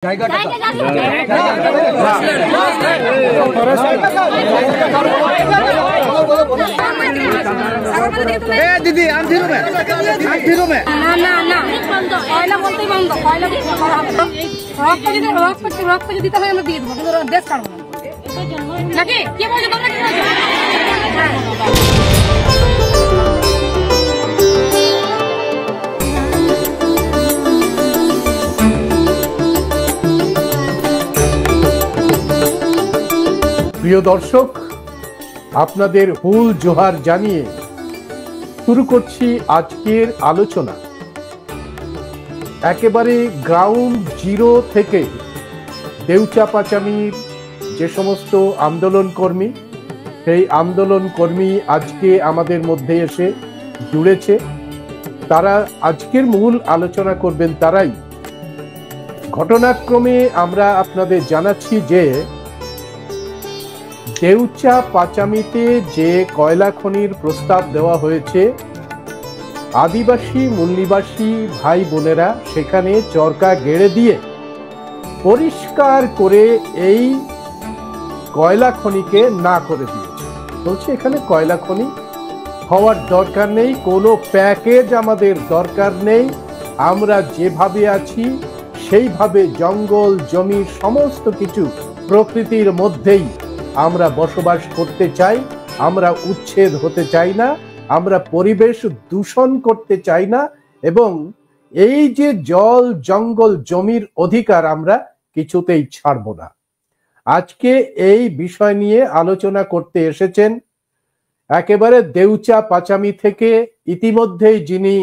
दीदी अंधेरों में ना ना ना कोयला बोलते बंद कोयला রক पे দিতে হয় আমরা দিয়ে দেবো কিন্তু দেশ কাটবো নাকি কি বলছো তোমরা কি প্রিয় দর্শক, আপনাদের হুল জোহার জানিয়ে শুরু করছি আজকের আলোচনা। একেবারে গ্রাউন্ড জিরো থেকে দেউচা পাচামির যে সমস্ত আন্দোলন কর্মী, সেই আন্দোলন কর্মী আজকে আমাদের মধ্যে এসে জুড়েছে। তারা আজকের মূল আলোচনা করবেন তারাই। ঘটনাক্রমে আমরা আপনাদের জানাচ্ছি যে দেউচা পাচামিতে যে কয়লা খনির প্রস্তাব দেওয়া হয়েছে, আদিবাসী মূল নিবাসী ভাই বোনেরা সেখানে চরকা গেড়ে দিয়ে পরিষ্কার করে এই কয়লা খনিকে না করে দিয়েছে। বলছে এখানে কয়লা খনি হওয়ার দরকার নেই, কোনো প্যাকেজ আমাদের দরকার নেই, আমরা যেভাবে আছি সেইভাবে জঙ্গল জমি সমস্ত কিছু প্রকৃতির মধ্যেই আমরা বসবাস করতে চাই, আমরা উচ্ছেদ হতে চাই না, আমরা পরিবেশ দূষণ করতে চাই না, এবং এই যে জল জঙ্গল জমির অধিকার আমরা কিছুতেই ছাড়ব না। আজকে এই বিষয় নিয়ে আলোচনা করতে এসেছেন একেবারে দেউচা পাচামি থেকে ইতিমধ্যেই যিনি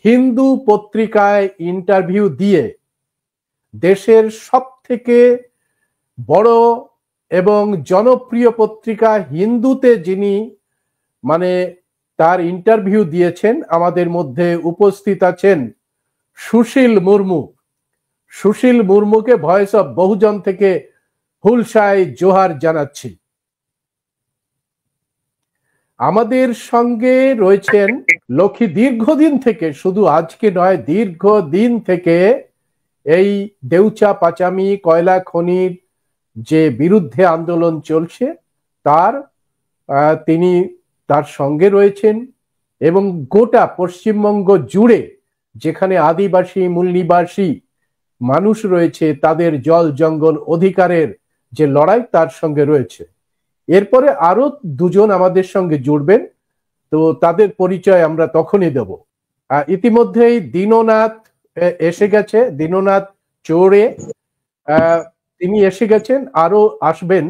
হিন্দু পত্রিকায় ইন্টারভিউ দিয়ে দেশের সবথেকে বড় এবং জনপ্রিয় পত্রিকা হিন্দুতে যিনি তার ইন্টারভিউ দিয়েছেন, আমাদের মধ্যে উপস্থিত আছেন সুশীল মুর্মু। সুশীল মুর্মুকে ভয়েস অফ বহুজন থেকে হুলসায় জোহার জানাচ্ছি। আমাদের সঙ্গে রয়েছেন লক্ষ্মী, দীর্ঘদিন থেকে, শুধু আজকে নয়, দীর্ঘদিন থেকে এই দেউচা পাচামি কয়লা খনির যে বিরুদ্ধে আন্দোলন চলছে তিনি তার সঙ্গে রয়েছেন, এবং গোটা পশ্চিমবঙ্গ জুড়ে যেখানে আদিবাসী মূল নিবাসী মানুষ রয়েছে তাদের জল জঙ্গল অধিকারের যে লড়াই তার সঙ্গে রয়েছে। এরপরে আরো দুজন আমাদের সঙ্গে জুড়বেন, তো তাদের পরিচয় আমরা তখনই দেব। ইতিমধ্যেই দীননাথ এসে গেছে, দীননাথ চৌড়ে তিনি এসে গেছেন, আরো আসবেন।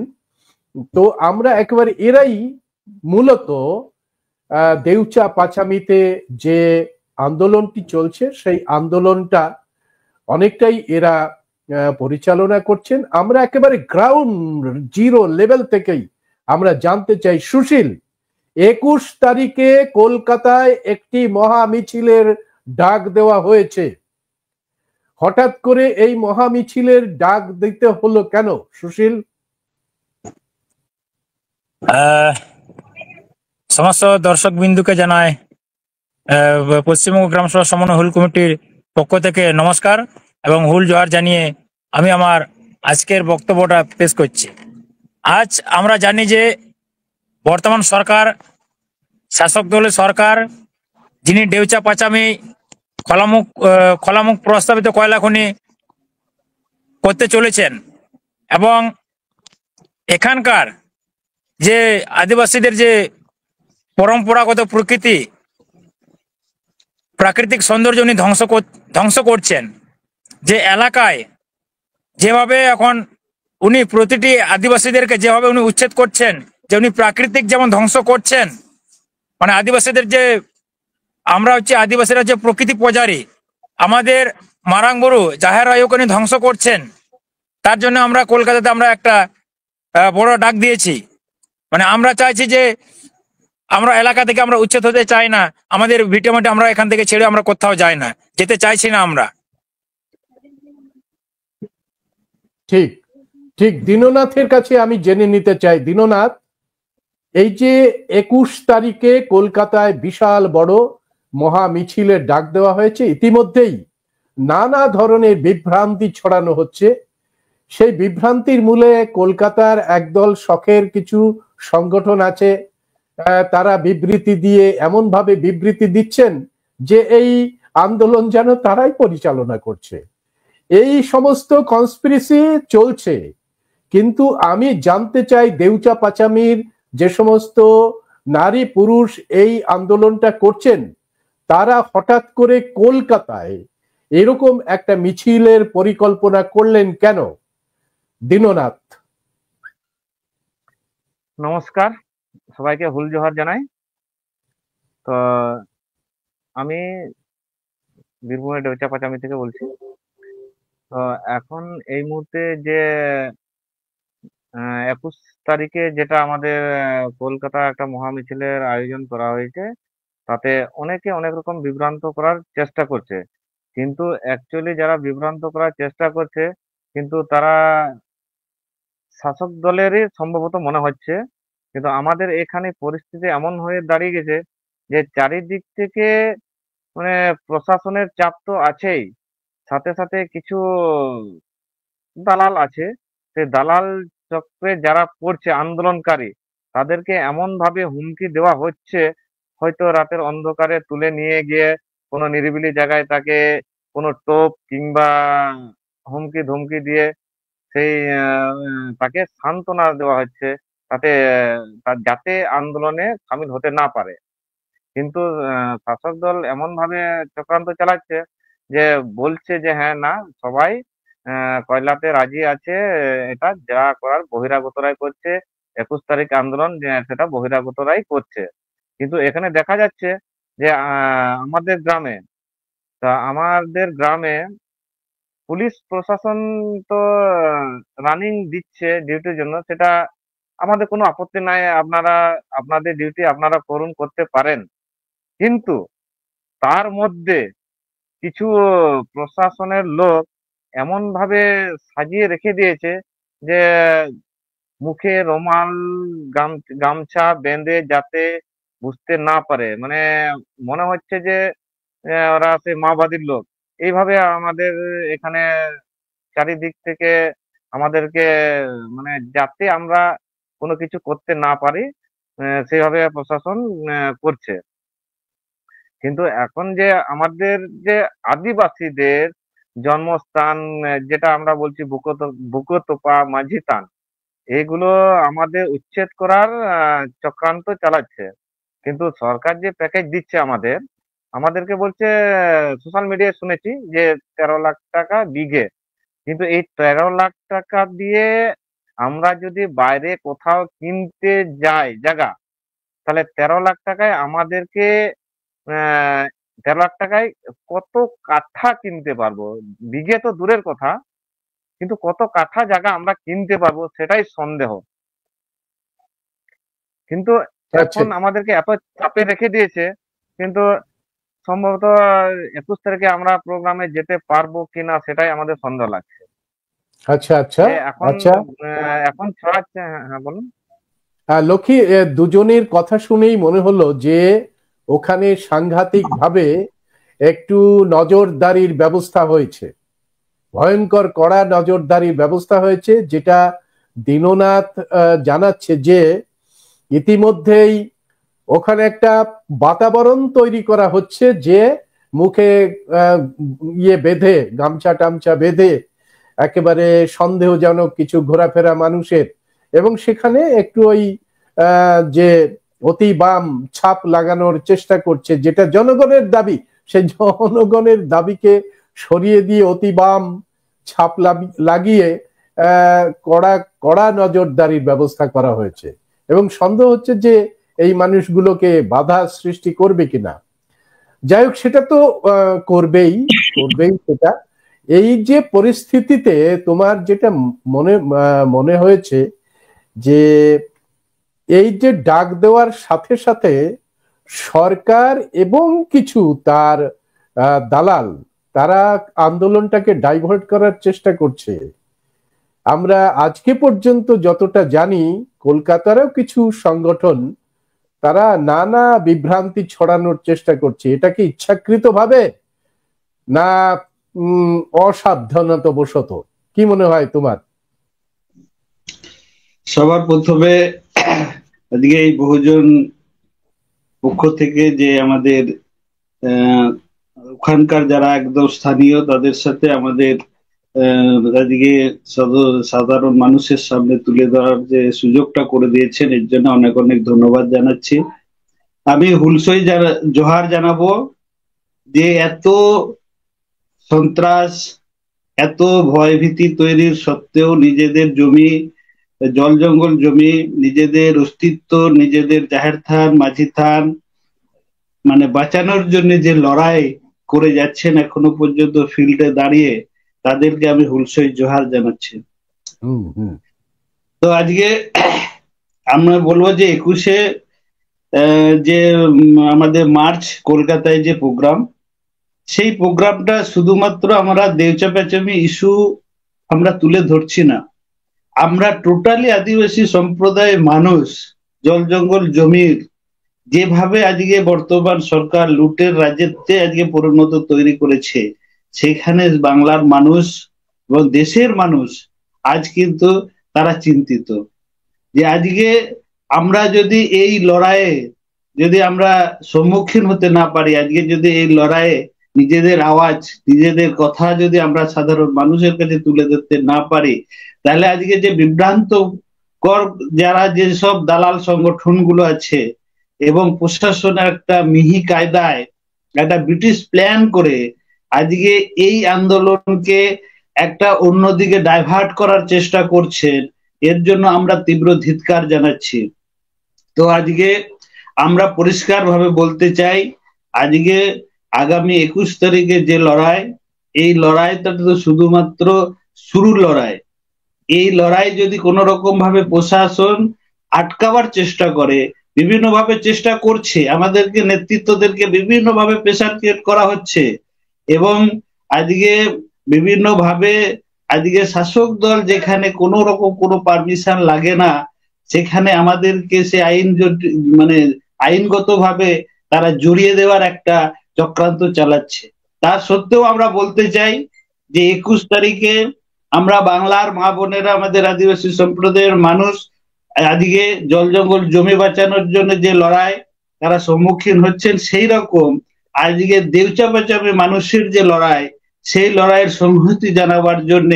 তো আমরা একেবারে এরাই মূলত দেউচা পাচামিতে যে আন্দোলনটি চলছে সেই আন্দোলনটা অনেকটাই এরা পরিচালনা করছেন। আমরা একেবারে গ্রাউন্ড জিরো লেভেল থেকেই আমরা জানতে চাই, সুশীল, 21 তারিখে কলকাতায় একটি মহা মিছিলের ডাক দেওয়া হয়েছে। হঠাৎ করে এই মহা মিছিলের ডাক দিতে হলো কেন সুশীল? সমস্ত দর্শক বিন্দুকে জানায় পশ্চিমবঙ্গ গ্রাম সভা সমন্বয় হুল কমিটির পক্ষ থেকে নমস্কার এবং হুল জোহার জানিয়ে আমি আমার আজকের বক্তব্যটা পেশ করছি। আজ আমরা জানি যে বর্তমান সরকার, শাসক দলের সরকার, যিনি দেউচা পাচামি খোলামুখ প্রস্তাবিত কয়লা খনি করতে চলেছেন, এবং এখানকার যে আদিবাসীদের যে পরম্পরাগত প্রাকৃতিক সৌন্দর্য উনি ধ্বংস করছেন। যে এলাকায় যেভাবে এখন উনি প্রতিটি আদিবাসীদেরকে যেভাবে উনি উচ্ছেদ করছেন, যে উনি প্রাকৃতিক যেমন ধ্বংস করছেন, আদিবাসীদের যে আমরা আদিবাসীরা যে প্রকৃতি পূজারী, আমাদের মারাংবুরু জাহের রায়কে উনি ধ্বংস করছেন। তার জন্য আমরা কলকাতাতে আমরা একটা বড় ডাক দিয়েছি। আমরা চাইছি যে আমরা এলাকা থেকে আমরা উচ্ছেদ হতে চাই না, আমাদের ভিটেমাটি আমরা এখান থেকে ছেড়ে আমরা কোথাও যাই না, যেতে চাইছি না আমরা। ঠিক ঠিক দীননাথের কাছে আমি জেনে নিতে চাই, দীননাথ, এই যে 21 তারিখে কলকাতায় বিশাল বড় মহা মিছিলের ডাক দেওয়া হয়েছে, ইতিমধ্যেই নানা ধরনের বিভ্রান্তি ছড়ানো হচ্ছে। সেই বিভ্রান্তির মূলে কলকাতার একদল শখের কিছু সংগঠন আছে, তারা বিবৃতি দিয়ে এমন ভাবে বিবৃতি দিচ্ছেন যে এই আন্দোলন যেন তারাই পরিচালনা করছে। এই সমস্ত কনস্পিরেসি চলছে। কিন্তু আমি জানতে চাই, দেউচা পাচামির যে সমস্ত নারী পুরুষ এই আন্দোলনটা করছেন, তারা হঠাৎ করে কলকাতায় এরকম একটা মিছিলের পরিকল্পনা করলেন কেন? দীননাথ। নমস্কার, সবাইকে হুল জোহার জানাই। তো আমি বীরভূমের ডেউচা পাচামি থেকে বলছি। তো এখন এই মুহূর্তে যে 21 তারিখে যেটা আমাদের কলকাতা একটা মহা মিছিলের আয়োজন করা হয়েছে, তাতে অনেকে অনেক রকম বিভ্রান্ত করার চেষ্টা করছে। কিন্তু অ্যাকচুয়ালি যারা বিভ্রান্ত করার চেষ্টা করছে, কিন্তু তারা শাসক দলেরই সম্ভবত মনে হচ্ছে। কিন্তু আমাদের এখানে পরিস্থিতি এমন হয়ে দাঁড়িয়ে গেছে যে চারিদিক থেকে মানে প্রশাসনের চাপ তো আছেই, সাথে সাথে কিছু দালাল আছে। সেই দালাল চক্রে যারা পড়ছে আন্দোলনকারী, তাদেরকে এমন ভাবে হুমকি দেওয়া হচ্ছে, হয়তো রাতের অন্ধকারে তুলে নিয়ে গিয়ে কোনো নিরিবিলি জায়গায় তাকে কোনো টোপ কিংবা হুমকি ধমকি দিয়ে সেই তাকে সান্ত্বনা দেওয়া হচ্ছে, তাতে যাতে আন্দোলনে সামিল হতে না পারে। কিন্তু শাসক দল এমন ভাবে চক্রান্ত চালাচ্ছে যে বলছে যে হ্যাঁ না, সবাই কয়লাতে রাজি আছে, এটা যা করার বহিরাগতরাই করছে, 21 তারিখ আন্দোলন সেটা বহিরাগতরাই করছে। কিন্তু এখানে দেখা যাচ্ছে যে আমাদের গ্রামে পুলিশ প্রশাসন তো রানিং দিচ্ছে ডিউটির জন্য, সেটা আমাদের কোনো আপত্তি নাই, আপনাদের ডিউটি আপনারা করতে পারেন। কিন্তু তার মধ্যে কিছু প্রশাসনের লোক এমন ভাবে সাজিয়ে রেখে দিয়েছে যে মুখে রুমাল গামছা বেঁধে যাতে বুঝতে না পারে, মানে মনে হচ্ছে যে ওরা সে মাওবাদীর লোক। এইভাবে আমাদের এখানে চারিদিক থেকে আমাদেরকে মানে যাতে আমরা কোনো কিছু করতে না পারি, সেইভাবে প্রশাসন করছে। কিন্তু এখন যে আমাদের যে আদিবাসীদের জন্মস্থান, যেটা আমরা বলছি বুকোতোপা মাঝিতান, এইগুলো আমাদের উচ্ছেদ করার চক্রান্ত চালাচ্ছে। কিন্তু সরকার যে প্যাকেজ দিচ্ছে আমাদেরকে বলছে, সোশ্যাল মিডিয়ায় শুনেছি যে 13 লাখ টাকা বিঘে। কিন্তু এই 13 লাখ টাকা দিয়ে আমরা যদি বাইরে কোথাও কিনতে যাই জায়গা, তাহলে 13 লাখ টাকায় আমাদেরকে 13 লাখ টাকায় কত কাঠা কিনতে পারবো? বিঘে তো দূরের কথা, কিন্তু কত কাঠা জায়গা আমরা কিনতে পারবো সেটাই সন্দেহ। কিন্তু এখন আমাদেরকে এত চাপে রেখে দিয়েছে, কিন্তু সম্ভবত 21 তারিখে আমরা প্রোগ্রামে যেতে পারবো কিনা সেটাই আমাদের সন্দেহ লাগছে। আচ্ছা আচ্ছা আচ্ছা, এখন ছড়াচ্ছে। হ্যাঁ বলুন। লক্ষ্মী, দুজনের কথা শুনেই মনে হলো যে ওখানে সাংঘাতিক ভাবে একটু নজরদারির ব্যবস্থা হয়েছে, ভয়ঙ্কর কড়া নজরদারির ব্যবস্থা হয়েছে, যেটা দীননাথ জানাচ্ছে যে ইতিমধ্যেই ওখানে একটা বাতাবরণ তৈরি করা হচ্ছে যে মুখে বেঁধে গামছা টামছা বেঁধে একেবারে সন্দেহজনক কিছু ঘোরাফেরা মানুষের, এবং সেখানে একটু ওই যে অতি বাম ছাপ লাগানোর চেষ্টা করছে, যেটা জনগণের দাবি, সেই জনগণের দাবিকে সরিয়ে দিয়ে অতি বাম ছাপ লাগিয়ে কড়া কড়া নজরদারির ব্যবস্থা করা হয়েছে। এবং সন্দেহ হচ্ছে যে এই মানুষগুলোকে বাধা সৃষ্টি করবে কিনা। যাই হোক, সেটা তো করবেই সেটা। এই যে পরিস্থিতিতে তোমার যেটা মনে হয়েছে যে এই যে ডাক দেওয়ার সাথে সাথে সরকার এবং কিছু তার দালাল, তারা আন্দোলনটাকে ডাইভার্ট করার চেষ্টা করছে। আমরা আজকে পর্যন্ত যতটা জানি, কলকাতারও কিছু সংগঠন তারা নানা বিভ্রান্তি ছড়ানোর চেষ্টা করছে। এটা কি ইচ্ছাকৃত ভাবে, না অসাবধানতাবশত? কি মনে হয় তোমার? সবার প্রথমে আজকে এই বহুজন পক্ষ থেকে যে আমাদের ওখানকার যারা একদম স্থানীয় তাদের সাথে আমাদের আজকে সাধারণ মানুষের সামনে তুলে ধরার যে সুযোগটা করে দিয়েছেন, এর জন্য অনেক অনেক ধন্যবাদ জানাচ্ছি। আমি হুলসই জোহার জানাবো যে এত সন্ত্রাস, এত ভয়ভীতি তৈরির সত্ত্বেও নিজেদের জমি, জল জঙ্গল জমি, নিজেদের অস্তিত্ব, নিজেদের জাহের থান, মাঝি থান মানে বাঁচানোর জন্য যে লড়াই করে যাচ্ছেন এখনো পর্যন্ত ফিল্ডে দাঁড়িয়ে, তাদেরকে আমি হুলসই জোহার জানাচ্ছি। তো আজকে আমরা বলবো যে 21-এ যে আমাদের মার্চ কলকাতায় যে প্রোগ্রাম, সেই প্রোগ্রামটা শুধুমাত্র আমরা দেউচা-পেচামি ইস্যু আমরা তুলে ধরছি না, আমরা টোটালি আদিবাসী সম্প্রদায়ের মানুষ জল জঙ্গল জমির যেভাবে আজকে বর্তমান সরকার লুটের রাজ্যে আজকে পরিণত তৈরি করেছে, সেখানে বাংলার মানুষ এবং দেশের মানুষ আজ কিন্তু তারা চিন্তিত যে আজকে আমরা যদি এই লড়াইয়ে যদি আমরা সম্মুখীন হতে না পারি, আজকে যদি এই লড়াইয়ে নিজেদের আওয়াজ, নিজেদের কথা যদি আমরা সাধারণ মানুষের কাছে তুলে ধরতে না পারি, তাহলে আজকে যে বিভ্রান্তকর যারা যেসব দালাল সংগঠনগুলো আছে এবং প্রশাসনের একটা মিহি কায়দায় একটা ব্রিটিশ প্ল্যান করে আজকে এই আন্দোলনকে একটা অন্যদিকে ডাইভার্ট করার চেষ্টা করছেন, এর জন্য আমরা তীব্র ধিক্কার জানাচ্ছি। তো আজকে আমরা পরিষ্কার ভাবে বলতে চাই, আজকে আগামী 21 তারিখে যে লড়াই, এই লড়াইটা তো শুধুমাত্র শুরুর লড়াই। এই লড়াই যদি কোন রকম ভাবে প্রশাসন আটকাবার চেষ্টা করে, বিভিন্ন ভাবে চেষ্টা করছে, আমাদেরকে নেতৃত্বদেরকে বিভিন্ন ভাবে প্রেসার ক্রিয়েট করা হচ্ছে এবং আজকে বিভিন্ন ভাবে আজকে শাসক দল যেখানে কোনো রকম কোনো পারমিশন লাগে না, সেখানে আমাদেরকে সে মানে আইনগত ভাবে তারা জড়িয়ে দেওয়ার একটা চক্রান্ত চালাচ্ছে। তার সত্ত্বেও আমরা বলতে চাই যে 21 তারিখে আমরা বাংলার মা বোনেরা, আমাদের আদিবাসী সম্প্রদায়ের মানুষ আজকে জল জঙ্গল জমি বাঁচানোর জন্য যে লড়াই তারা সম্মুখীন হচ্ছেন, সেই রকম আজকে দেউচা পেচামি মানুষের যে লড়াই, সেই লড়াইয়ের সংহতি জানাবার জন্য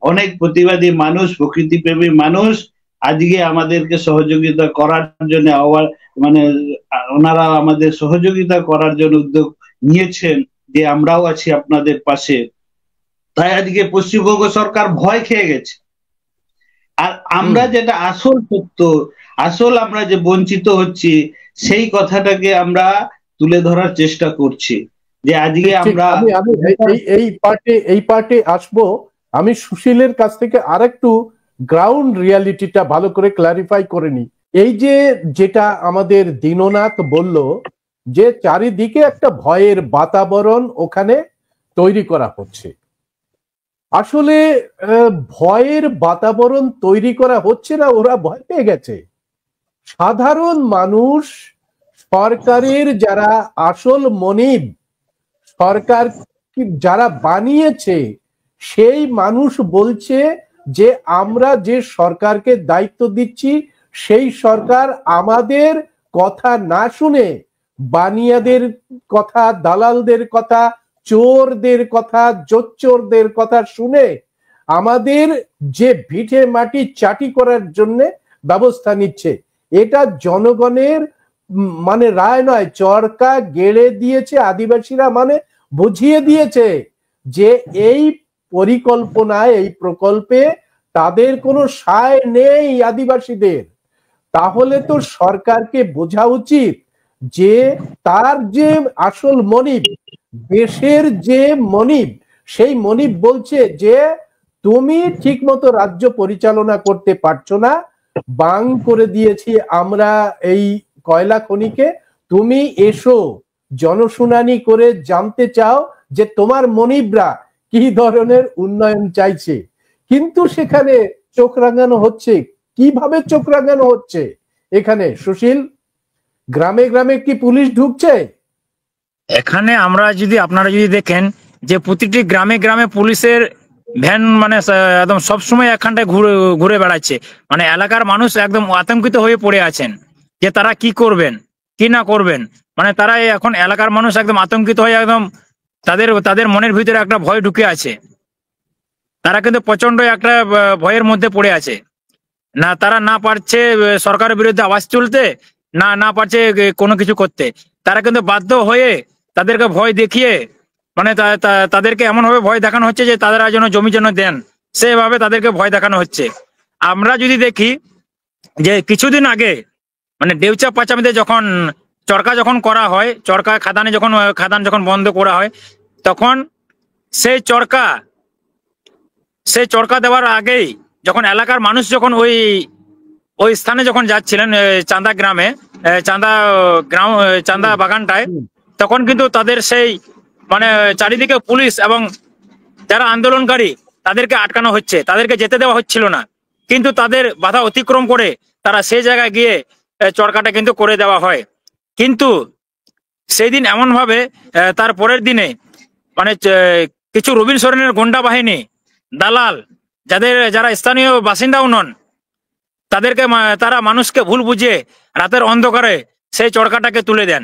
অনেক প্রতিবাদী মানুষ, প্রকৃতিপ্রেমী মানুষ আজকে আমাদেরকে সহযোগিতা করার জন্য মানে ওনারা আমাদের সহযোগিতা করার জন্য উদ্যোগ নিয়েছেন যে আমরাও আছি আপনাদের পাশে। তাই আজকে পশ্চিমবঙ্গ সরকার ভয় খেয়ে গেছে। আর আমরা যেটা আসল সত্য, আসল আমরা যে বঞ্চিত হচ্ছি, সেই কথাটাকে আমরা তুলে ধরার চেষ্টা করছি যে আজকে আমরা এই পার্টে আসবো। আমি সুশীলের কাছ থেকে আরেকটু গ্রাউন্ড রিয়ালিটিটা ভালো করে ক্লারিফাই করে নি। এই যে যেটা আমাদের দীননাথ বলল যে চারিদিকে একটা ভয়ের বাতাবরণ ওখানে তৈরি করা হচ্ছে, আসলে ভয়ের বাতাবরণ তৈরি করা হচ্ছে না, ওরা ভয় পেয়ে গেছে। সাধারণ মানুষ, সরকারের যারা আসল মনিব, সরকার যারা বানিয়েছে, সেই মানুষ বলছে যে আমরা যে সরকারকে দায়িত্ব দিচ্ছি, সেই সরকার আমাদের কথা না শুনে বানিয়াদের কথা, দালালদের কথা, চোরদের কথা, জোচ্চোরদের কথা শুনে আমাদের যে ভিটে মাটি চাটি করার জন্য ব্যবস্থা নিচ্ছে। এটা জনগণের মানে রায় নয়, চরকা গেড়ে দিয়েছে আদিবাসীরা, মানে বুঝিয়ে দিয়েছে যে এই পরিকল্পনায়, এই প্রকল্পে তাদের কোনো সায় নেই আদিবাসীদের। তাহলে তো সরকারকে বোঝা উচিত যে তার যে আসল মনিব, দেশের যে মনিব, সেই মনিব বলছে যে তুমি ঠিক মতো রাজ্য পরিচালনা করতে পারছো না, বাং করে দিয়েছি আমরা এই কয়লা খনিকে, তুমি এসো, জনশুনানি করে জানতে চাও যে তোমার মনিবরা কি ধরনের উন্নয়ন চাইছে। কিন্তু সেখানে চোখ রাঙানো হচ্ছে। কিভাবে চোখ রাঙানো হচ্ছে? এখানে সুশীল, গ্রামে গ্রামে কি পুলিশ ঢুকছে? এখানে আপনারা যদি দেখেন যে প্রতিটি গ্রামে গ্রামে পুলিশের ভ্যান মানে একদম সবসময় একখানটায় ঘুরে ঘুরে বেড়াচ্ছে। মানে এলাকার মানুষ একদম আতঙ্কিত হয়ে পড়ে আছেন যে তারা কি করবেন কি না করবেন। মানে তারা এখন এলাকার মানুষ একদম আতঙ্কিত হয়ে একদম তাদের তাদের মনের ভিতরে একটা ভয় ঢুকে আছে। তারা কিন্তু প্রচন্ড একটা ভয়ের মধ্যে পড়ে আছে। না তারা না পারছে সরকারের বিরুদ্ধে আওয়াজ তুলতে, না না পারছে কোনো কিছু করতে। তারা কিন্তু বাধ্য হয়ে তাদেরকে ভয় দেখিয়ে মানে তাদেরকে এমন ভাবে ভয় দেখানো হচ্ছে যে তারা যেন জমি যেন দেন, সেভাবে তাদেরকে ভয় দেখানো হচ্ছে। আমরা যদি দেখি যে কিছুদিন আগে মানে দেউচা পাচামিতে যখন চরকা যখন করা হয়, চরকা খাদানে যখন খাদান যখন বন্ধ করা হয়, তখন সেই চরকা সেই চরকা দেওয়ার আগেই যখন এলাকার মানুষ যখন ওই ওই স্থানে যখন যাচ্ছিলেন চাঁদা গ্রামে, চাঁদা গ্রাম চাঁদা বাগানটায়, তখন কিন্তু তাদের সেই মানে চারিদিকে পুলিশ এবং যারা আন্দোলনকারী তাদেরকে আটকানো হচ্ছে, তাদেরকে যেতে দেওয়া হচ্ছিল না। কিন্তু তাদের বাধা অতিক্রম করে তারা সেই জায়গায় গিয়ে চরকাটা কিন্তু করে দেওয়া হয়। কিন্তু সেই দিন এমন ভাবে তার পরের দিনে মানে কিছু রবিন সোরেনের গুন্ডা বাহিনী দালাল যারা স্থানীয় বাসিন্দাও নন, তাদেরকে তারা মানুষকে ভুল বুঝিয়ে রাতের অন্ধকারে সেই চরকাটাকে তুলে দেন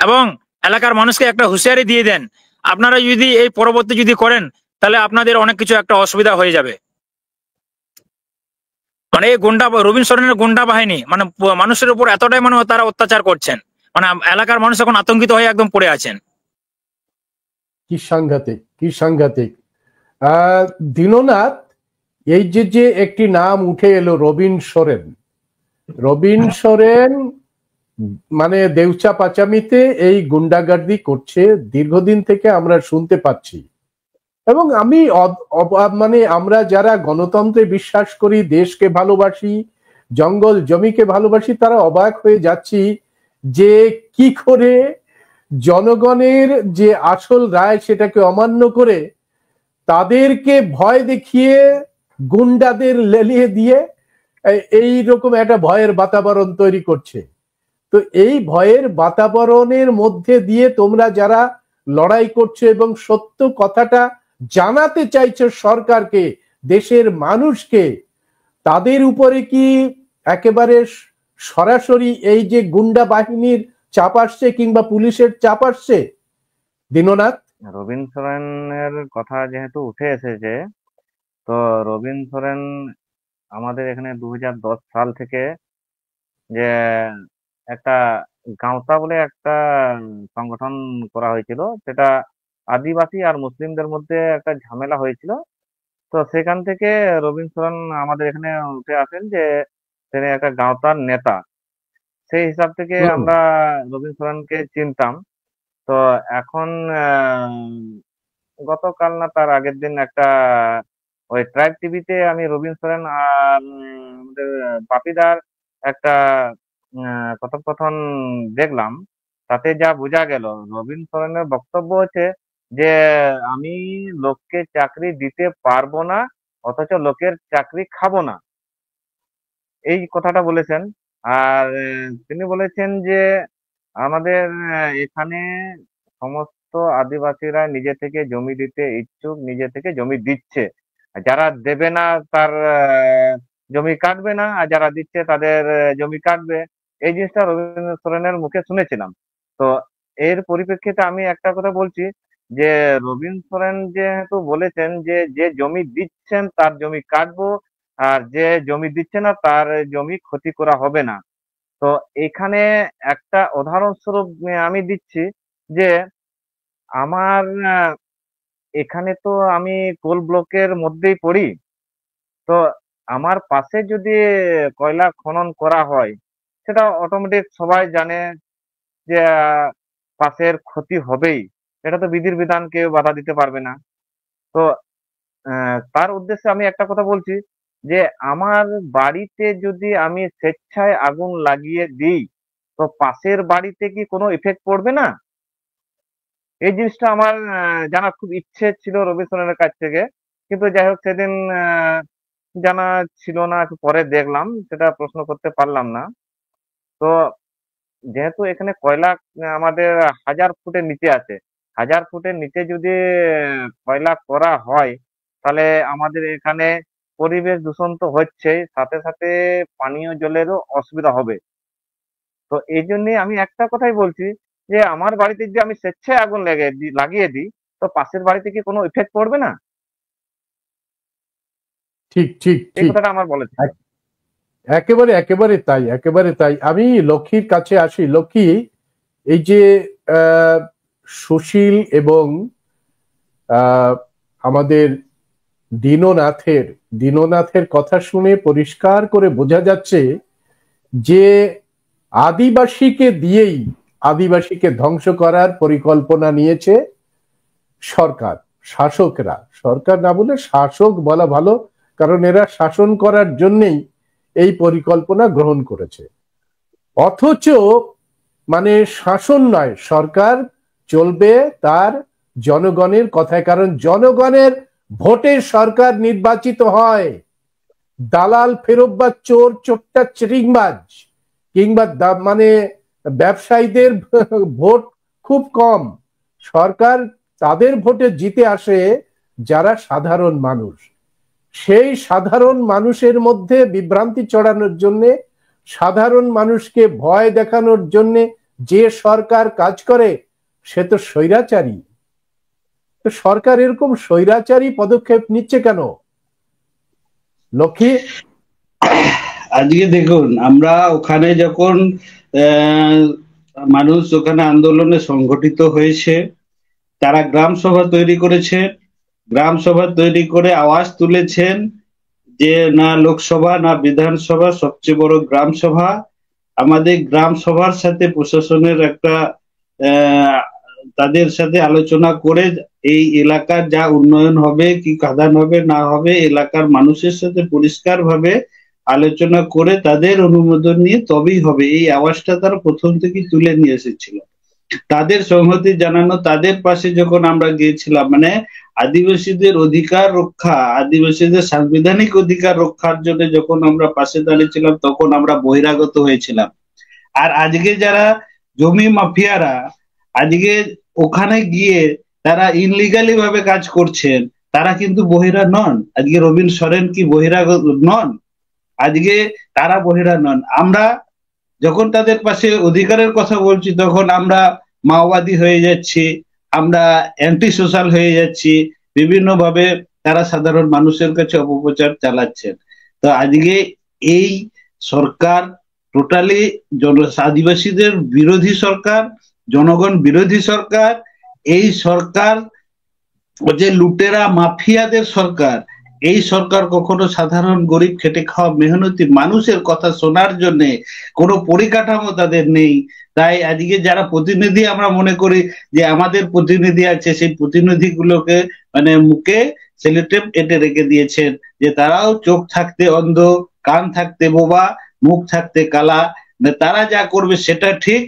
এবং এলাকার মানুষকে একটা হুঁশিয়ারি দিয়ে দেন, আপনারা যদি এই পরবর্তী যদি করেন তাহলে আপনাদের অনেক কিছু একটা অসুবিধা হয়ে যাবে। মানে এই গুন্ডা রবিন সোরেনের গুন্ডা বাহিনী মানে মানুষের উপর এতটাই মানে তারা অত্যাচার করছেন, মানে এলাকার মানুষ এখন আতঙ্কিত হয়ে একদম পড়ে আছেন। কি সাংঘাতিক, কি সাংঘাতিক। দীননাথ, এই যে যে একটি নাম উঠে এলো রবিন সোরেন, রবিন সোরেন মানে দেউচা পাচামিতে এই গুন্ডাগার্দি করছে দীর্ঘদিন থেকে আমরা শুনতে পাচ্ছি। এবং আমি মানে আমরা যারা গণতন্ত্রে বিশ্বাস করি, দেশকে ভালোবাসি, জঙ্গল জমিকে ভালোবাসি, তারা অবাক হয়ে যাচ্ছি যে কি করে জনগণের যে আসল রায় সেটাকে অমান্য করে তাদেরকে ভয় দেখিয়ে গুন্ডাদের লেলিয়ে দিয়ে এই রকম একটা ভয়ের বাতাবরণ তৈরি করছে। তো এই ভয়ের বাতাবরণের মধ্যে দিয়ে তোমরা যারা লড়াই করছো এবং সত্য কথাটা জানাতে চাইছো সরকারকে, দেশের মানুষকে, তাদের উপরে কি একেবারে সরাসরি এই যে গুন্ডা বাহিনীর চাপ আসছে কিংবা পুলিশের চাপ আসছে? দীননাথ, রবিন সোরেনের কথা যেহেতু উঠে এসেছে, তো রবিন সোরেন আমাদের এখানে 2010 সাল থেকে যে একটা গাঁওতা বলে একটা সংগঠন করা হয়েছিল, সেটা আদিবাসী আর মুসলিমদের মধ্যে একটা ঝামেলা হয়েছিল। তো সেখান থেকে রবিন সোরেন আমাদের এখানে উঠে আসেন যে তিনি একটা গাঁওতার নেতা। সেই হিসাব থেকে আমরা রবিন সোরেনকে চিনতাম। তো এখন গতকাল না তার আগের দিন একটা ওই ট্রাইব টিভিতে আমি রবিন সোরেন আর আমাদের বাপিদার একটা কথোপকথন দেখলাম। তাতে যা বোঝা গেল, রবিন সোরেনের বক্তব্য হচ্ছে যে আমি লোককে চাকরি দিতে পারবো না, অথচ লোকের চাকরি খাবো না, এই কথাটা বলেছেন। আর তিনি বলেছেন যে আমাদের এখানে সমস্ত আদিবাসীরা নিজে থেকে জমি দিতে ইচ্ছুক, নিজে থেকে জমি দিচ্ছে। আর যারা দেবে না তার জমি কাটবে না, আর যারা দিচ্ছে তাদের জমি কাটবে। এই জিনিসটা রবীন্দ্র সোরেনের মুখে শুনেছিলাম। তো এর পরিপ্রেক্ষিতে আমি একটা কথা বলছি যে রবীন সোরেন যেহেতু বলেছেন যে যে জমি দিচ্ছেন তার জমি কাটবো, আর যে জমি দিচ্ছে না তার জমি ক্ষতি করা হবে না। তো এখানে একটা উদাহরণস্বরূপ আমি দিচ্ছি যে আমার এখানে তো আমি কোল ব্লকের মধ্যেই পড়ি। তো আমার পাশে যদি কয়লা খনন করা হয়, সেটা অটোমেটিক সবাই জানে যে পাশের ক্ষতি হবেই। এটা তো বিধির বিধান, কেউ বাধা দিতে পারবে না। তো তার উদ্দেশ্যে আমি একটা কথা বলছি যে আমার বাড়িতে যদি আমি স্বেচ্ছায় আগুন লাগিয়ে দিই, তো পাশের বাড়িতে কি কোনো ইফেক্ট পড়বে না? এই জিনিসটা আমার জানার খুব ইচ্ছে ছিল রবি সোরেনের কাছ থেকে। কিন্তু যাই হোক, সেদিন জানা ছিল না, একটু পরে দেখলাম, সেটা প্রশ্ন করতে পারলাম না। তো যেহেতু এখানে কয়লা আমাদের 1000 ফুটের নিচে আছে, 1000 ফুটের নিচে যদি কয়লা করা হয়, তাহলে আমাদের এখানে পরিবেশ দূষণ তো হচ্ছেই, সাথে সাথে পানীয় জলেরও অসুবিধা হবে। তো এই জন্যই আমি একটা কথাই বলছি, যে আমার বাড়িতে যদি আমি স্বেচ্ছায় আগুন লাগিয়ে দিই, তো পাশের বাড়িতে কি কোনো ইফেক্ট পড়বে না? ঠিক ঠিক এই ঠিক, কথাটা আমার বলেছে। একেবারে একেবারে তাই, একেবারে তাই। আমি লক্ষ্মীর কাছে আসি। লক্ষ্মী, এই যে সুশীল এবং আমাদের দীননাথের কথা শুনে পরিষ্কার করে বোঝা যাচ্ছে যে আদিবাসীকে ধ্বংস করার পরিকল্পনা নিয়েছে সরকার, শাসকরা। সরকার না বলে শাসক বলা ভালো, কারণ এরা শাসন করার জন্যই এই পরিকল্পনা গ্রহণ করেছে। অথচ মানে শাসন নয়, সরকার চলবে তার জনগণের কথায়, কারণ জনগণের ভোটে সরকার নির্বাচিত হয়। দালাল, ফেরতবাজ, চোর, চোট্টা, চিটিংবাজ কিংবা মানে ব্যবসায়ীদের ভোট খুব কম। সরকার তাদের ভোটে জিতে আসে যারা সাধারণ মানুষ। সেই সাধারণ মানুষের মধ্যে বিভ্রান্তি ছড়ানোর জন্য, সাধারণ মানুষকে ভয় দেখানোর জন্য যে সরকার কাজ করে সে তো স্বৈরাচারী। তো সরকার এরকম স্বৈরাচারী পদক্ষেপ নিচ্ছে কেন? লক্ষ্মী, আজকে দেখুন, আমরা ওখানে যখন মানুষ ওখানে আন্দোলনে সংগঠিত হয়েছে, তারা গ্রাম সভা তৈরি করেছে, গ্রাম সভা তৈরি করে আওয়াজ তুলেছেন যে না লোকসভা না বিধানসভা, সবচেয়ে বড় গ্রাম সভা। আমাদের গ্রাম সভার সাথে প্রশাসনের একটা তাদের সাথে আলোচনা করে এই এলাকার যা উন্নয়ন হবে, কি খাদান হবে না হবে, এলাকার মানুষের সাথে পরিষ্কার ভাবে আলোচনা করে তাদের অনুমোদন নিয়ে তবেই হবে। এই আওয়াজটা তারা প্রথম থেকে তুলে নিয়ে এসেছিল। তাদের সংহতি জানানো, তাদের পাশে যখন আমরা গিয়েছিলাম, মানে আদিবাসীদের অধিকার রক্ষা, আদিবাসীদের সাংবিধানিক অধিকার রক্ষার জন্য যখন আমরা পাশে দাঁড়িয়েছিলাম, তখন আমরা বহিরাগত হয়েছিলাম। আর আজকে যারা জমি মাফিয়ারা আজকে ওখানে গিয়ে তারা ইনলিগালি ভাবে কাজ করছেন, তারা কিন্তু বহিরা নন। আজকে রবীন সরেন কি বহিরাগত নন? আজকে তারা বহিরা নন। আমরা যখন তাদের পাশে অধিকারের কথা বলছি, তখন আমরা মাওবাদী হয়ে যাচ্ছি, আমরা অ্যান্টি সোশ্যাল হয়ে যাচ্ছি। বিভিন্ন ভাবে তারা সাধারণ মানুষের কাছে অপপ্রচার চালাচ্ছেন। তো আজকে এই সরকার টোটালি আদিবাসীদের বিরোধী সরকার, জনগণ বিরোধী সরকার। এই সরকার যে লুটেরা মাফিয়াদের সরকার। এই সরকার কখনো সাধারণ গরিব খেটে খাওয়া মেহনতি মানুষের কথা শোনার জন্য কোনো পরিকাঠামো তাদের নেই। তাই আজকে যারা প্রতিনিধি আমরা মনে করি যে আমাদের প্রতিনিধি আছে, সেই প্রতিনিধিগুলোকে মানে মুখে সেলোটেপ এঁটে রেখে দিয়েছেন, যে তারাও চোখ থাকতে অন্ধ, কান থাকতে বোবা, মুখ থাকতে কালা, তারা যা করবে সেটা ঠিক।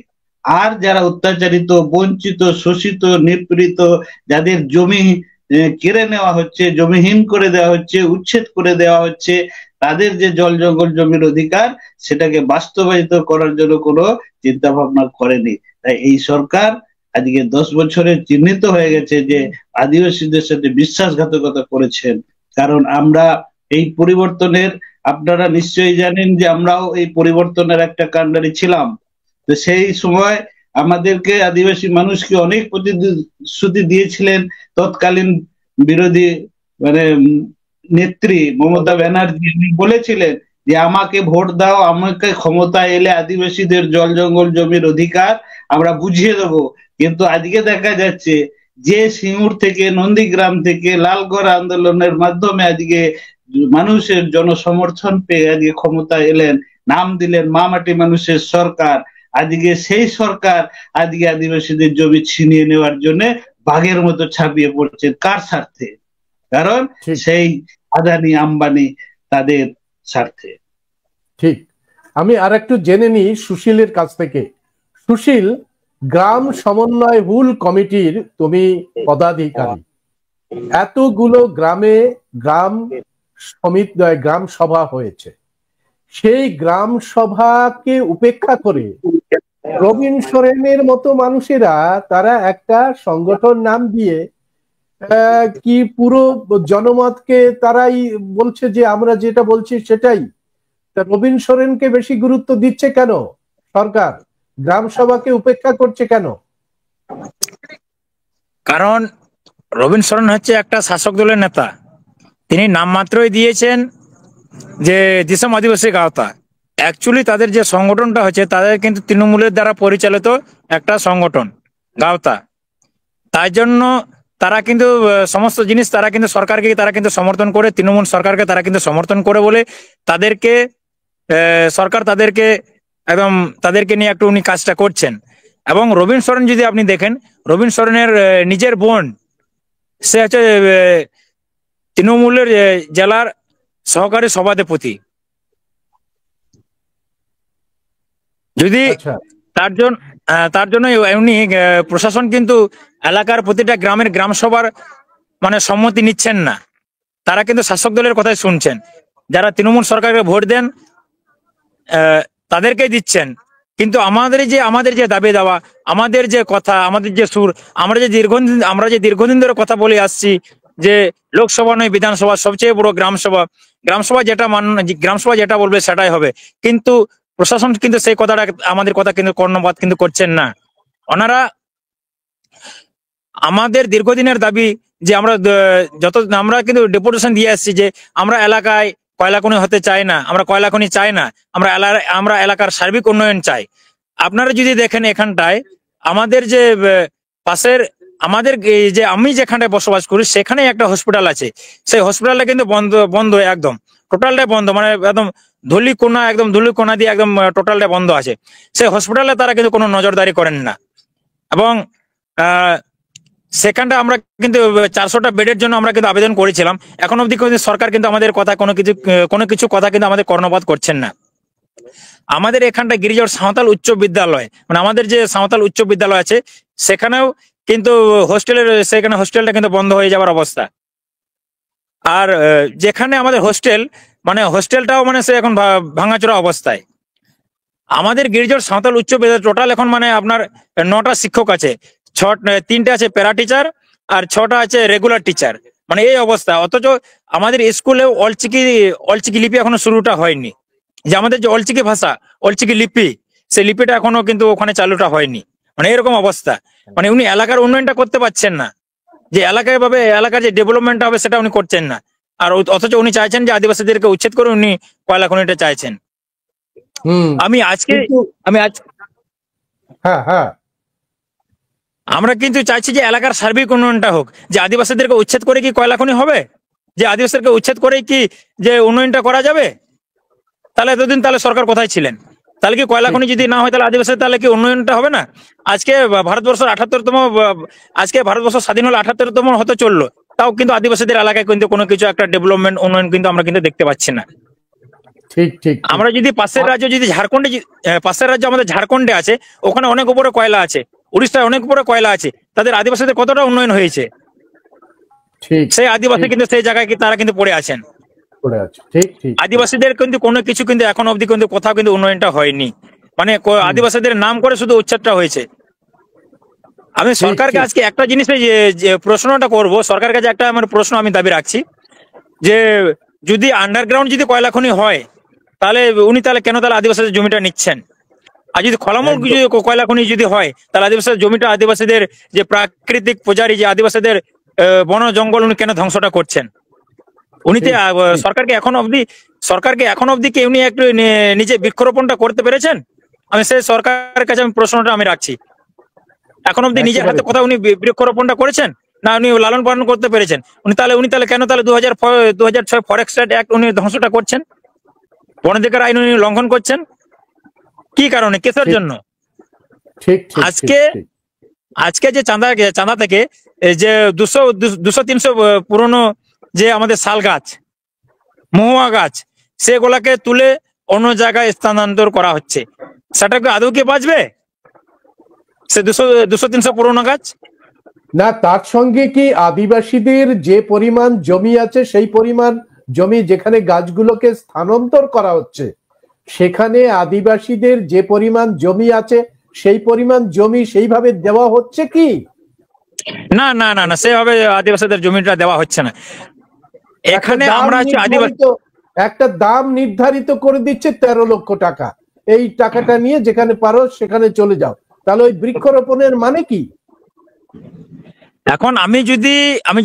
আর যারা অত্যাচারিত, বঞ্চিত, শোষিত, নিপীড়িত, যাদের জমি কেড়ে নেওয়া হচ্ছে, জমিহীন করে দেওয়া হচ্ছে, উচ্ছেদ করে দেওয়া হচ্ছে, তাদের যে জল জঙ্গল জমির অধিকার, সেটাকে বাস্তবায়িত করার জন্য কোনো চিন্তা ভাবনা করেনি। তাই এই সরকার আজকে 10 বছরে চিহ্নিত হয়ে গেছে যে আদিবাসীদের সাথে বিশ্বাসঘাতকতা করেছেন। কারণ আমরা এই পরিবর্তনের, আপনারা নিশ্চয়ই জানেন যে আমরাও এই পরিবর্তনের একটা কাণ্ডারি ছিলাম। তো সেই সময় আমাদেরকে আদিবাসী মানুষকে অনেক প্রতিশ্রুতি দিয়েছিলেন তৎকালীন বিরোধী মানে নেত্রী মমতা ব্যানার্জি। বলেছিলেন যে আমাকে ভোট দাও, আমাকে ক্ষমতায় এলে আদিবাসীদের জল জঙ্গল জমির অধিকার আমরা বুঝিয়ে দেবো। কিন্তু আজকে দেখা যাচ্ছে যে সিঙ্গুর থেকে, নন্দীগ্রাম থেকে লালগড় আন্দোলনের মাধ্যমে আজকে মানুষের জনসমর্থন পেয়ে আজকে ক্ষমতায় এলেন, নাম দিলেন মা মাটি মানুষের সরকার। আজকে সেই সরকার আজকে আদিবাসীদের জমি ছিনিয়ে নেওয়ার জন্য বাঘের মতো ছাপিয়ে পড়ছে। কার স্বার্থে? কারণ সেই আদানি আম্বানি তাদের স্বার্থে। ঠিক। আমি আর একটু জেনে নিই সুশীলের কাছ থেকে। সুশীল, গ্রাম সমন্বয় হুল কমিটির তুমি পদাধিকারী। এতগুলো গ্রামে গ্রাম সভা হয়েছে, সেই গ্রাম সভাকে উপেক্ষা করে রবিন সোরেনের মতো মানুষেরা তারা একটা সংগঠন নাম দিয়ে কি পুরো জনমতকে তারাই বলছে যে আমরা যেটা বলছি সেটাই। তা রবিন সোরেনকে বেশি গুরুত্ব দিচ্ছে কেন সরকার, গ্রাম সভাকে উপেক্ষা করছে কেন? কারণ রবিন সোরেন হচ্ছে একটা শাসক দলের নেতা। তিনি নামমাত্রই দিয়েছেন যে দিশম আদিবাসী গাঁওতা। অ্যাকচুয়ালি তাদের যে সংগঠনটা হচ্ছে তাদের কিন্তু তৃণমূলের দ্বারা পরিচালিত একটা সংগঠন গাঁওতা। তাই জন্য তারা কিন্তু সমস্ত জিনিস তারা কিন্তু সরকারকে তারা কিন্তু সমর্থন করে, তৃণমূল সরকারকে তারা কিন্তু সমর্থন করে বলে তাদেরকে সরকার তাদেরকে একদম তাদেরকে নিয়ে একটু উনি কাজটা করছেন। এবং রবিন সোরেন যদি আপনি দেখেন, রবিন সোরেনের নিজের বোন সে হচ্ছে তৃণমূলের জেলার সহকারী সভাপতি। যদি তার জন্য এমনি প্রশাসন কিন্তু এলাকার প্রতিটা গ্রামের গ্রাম সভার মানে সম্মতি নিচ্ছেন না, তারা কিন্তু শাসক দলের কথাই শুনছেন। যারা তৃণমূল সরকারকে ভোট দেন তাদেরকেই দিচ্ছেন। কিন্তু আমাদের যে দাবি দাওয়া, আমাদের যে কথা, আমাদের যে সুর, আমরা যে দীর্ঘদিন ধরে কথা বলে আসছি যে লোকসভা নয় বিধানসভা, সবচেয়ে বড় গ্রামসভা যেটা বলবে সেটাই হবে। কিন্তু প্রশাসন কিন্তু সেই কথাটা আমাদের কথা কিন্তু কর্ণপাত কিন্তু করছেন না। ওনারা আমাদের দীর্ঘদিনের দাবি যে আমরা কিন্তু ডেপুটেশন দিয়ে আসছি যে আমরা এলাকায় কয়লা খনি হতে চাই না, আমরা কয়লা খনি চাই না, আমরা এলাকার সার্বিক উন্নয়ন চাই। আপনারা যদি দেখেন এখানটায় আমাদের যে পাশের যে আমি যেখানটায় বসবাস করি সেখানে একটা হসপিটাল আছে, সেই হসপিটালটা কিন্তু বন্ধ একদম টোটালটাই বন্ধ, মানে একদম ধুলি কোনা দিয়ে একদম টোটালটা বন্ধ আছে। সেই হসপিটালে তারা কিন্তু কোনো নজরদারি করেন না। এবং সেখানটা আমরা কিন্তু 400টা বেডের জন্য আমরা কিন্তু আবেদন করেছিলাম। এখন অবধি কিন্তু সরকার কিন্তু আমাদের কথা কোনো কিছু কথা কিন্তু আমাদের কর্ণপাত করছেন না। আমাদের এখানটা গিরিজোর সাঁওতাল উচ্চ বিদ্যালয়, মানে আমাদের যে সাঁওতাল উচ্চ বিদ্যালয় আছে সেখানেও কিন্তু হোস্টেলটা কিন্তু বন্ধ হয়ে যাওয়ার অবস্থা। আর যেখানে আমাদের হোস্টেলটাও মানে সে এখন ভাঙাচোরা অবস্থায়। আমাদের গিরিজোর সাঁওতাল উচ্চ বিদ্যালয় টোটাল এখন মানে আপনার 9টা শিক্ষক আছে, 3টে আছে প্যারা টিচার আর 6টা আছে রেগুলার টিচার, মানে এই অবস্থা। অথচ আমাদের স্কুলে অলচিকি লিপি এখনো শুরুটা হয়নি। যে আমাদের যে অলচিকি ভাষা, অলচিকি লিপি, সেই লিপিটা এখনো কিন্তু ওখানে চালুটা হয়নি। মানে এরকম অবস্থা, মানে উনি এলাকার উন্নয়নটা করতে পারছেন না, যে এলাকার যে ডেভেলপমেন্টটা হবে সেটা উনি করছেন না। আর অথচ উনি চাইছেন যে আদিবাসীদেরকে উচ্ছেদ করে উনি কয়লা খনিটা চাইছেন। আমরা কিন্তু চাইছি যে এলাকার সার্বিক উন্নয়নটা হোক। যে আদিবাসীদেরকে উচ্ছেদ করে কি কয়লা খনি হবে? যে আদিবাসীদেরকে উচ্ছেদ করে কি যে উন্নয়নটা করা যাবে? তাহলে এতদিন তাহলে সরকার কোথায় ছিলেন? তাহলে কি কয়লা খনি যদি না হয় তাহলে আদিবাসী তাহলে কি উন্নয়নটা হবে না? আজকে ভারতবর্ষ স্বাধীন হলো 78তম হতে চললো, তাও কিন্তু আদিবাসীদের এলাকায় কিন্তু কোনো কিছু একটা ডেভেলপমেন্ট উন্নয়ন কিন্তু আমরা কিন্তু দেখতে পাচ্ছি না। ঠিক। আমরা যদি পাশের রাজ্য আমাদের ঝাড়খণ্ডে আছে, ওখানে অনেক উপরে কয়লা আছে, উড়িষ্যায় অনেক উপরে কয়লা আছে, তাদের আদিবাসীদের কতটা উন্নয়ন হয়েছে? সেই আদিবাসী কিন্তু সেই জায়গায় তারা কিন্তু পড়ে আছেন। আদিবাসীদের কিন্তু কোনো কিছু কিন্তু এখন অবধি কিন্তু কোথাও কিন্তু উন্নয়নটা হয়নি, মানে আদিবাসীদের নাম করে শুধু উচ্ছেদটা হয়েছে। আমি সরকারকে আজকে একটা জিনিসে যে প্রশ্নটা করব, সরকারের কাছে একটা আমার প্রশ্ন আমি দাবি রাখছি যে যদি আন্ডারগ্রাউন্ড যদি কয়লা খনি হয় তাহলে উনি কেন আদিবাসীদের জমিটা নিচ্ছেন? আর যদি খোলামূল কয়লা খনি যদি হয় তাহলে আদিবাসীদের জমিটা, আদিবাসীদের যে প্রাকৃতিক পূজারী যে আদিবাসীদের বন জঙ্গল উনি কেন ধ্বংসটা করছেন? সরকারকে এখন অবধি কি উনি একটু নিজে বৃক্ষরোপণটা করতে পেরেছেন? আমি সেই সরকারের কাছে আমি প্রশ্নটা আমি রাখছি, এখন অবধি নিজের হাতে কোথাও উনি বৃক্ষরোপণটা করেছেন না উনি লালন পালন করতে পেরেছেন? উনি কেন 2006 ফরেস্ট অ্যাক্ট উনি ধ্বংসটা করছেন? বনাধিকার আইন উনি লঙ্ঘন করছেন কি কারণে, কিসের জন্য? আজকে যে চাঁদা থেকে যে 200-300 পুরনো যে আমাদের শাল গাছ, মহুয়া গাছ, সেগুলাকে তুলে অন্য জায়গায় স্থানান্তর করা হচ্ছে, সেটা কি আদৌ কি বাঁচবে? সে 200-300 পুরনো গাছ না, তার সঙ্গে কি আদিবাসীদের যে পরিমাণ জমি আছে সেই পরিমাণ জমি যেখানে গাছগুলোকে স্থানান্তর করা হচ্ছে সেখানে আদিবাসীদের যে পরিমাণ জমি আছে সেই পরিমাণ জমি সেইভাবে দেওয়া হচ্ছে কি? না না না না, সেভাবে আদিবাসীদের জমিটা দেওয়া হচ্ছে না। এখানে একটা দাম আমরা হচ্ছে আদিবাসী, একটা দাম নির্ধারিত করে দিচ্ছে 13 লক্ষ টাকা, এই টাকাটা নিয়ে যেখানে পারো সেখানে চলে যাও। তাহলে ওই বৃক্ষরোপণের মানে কি? এখন আমি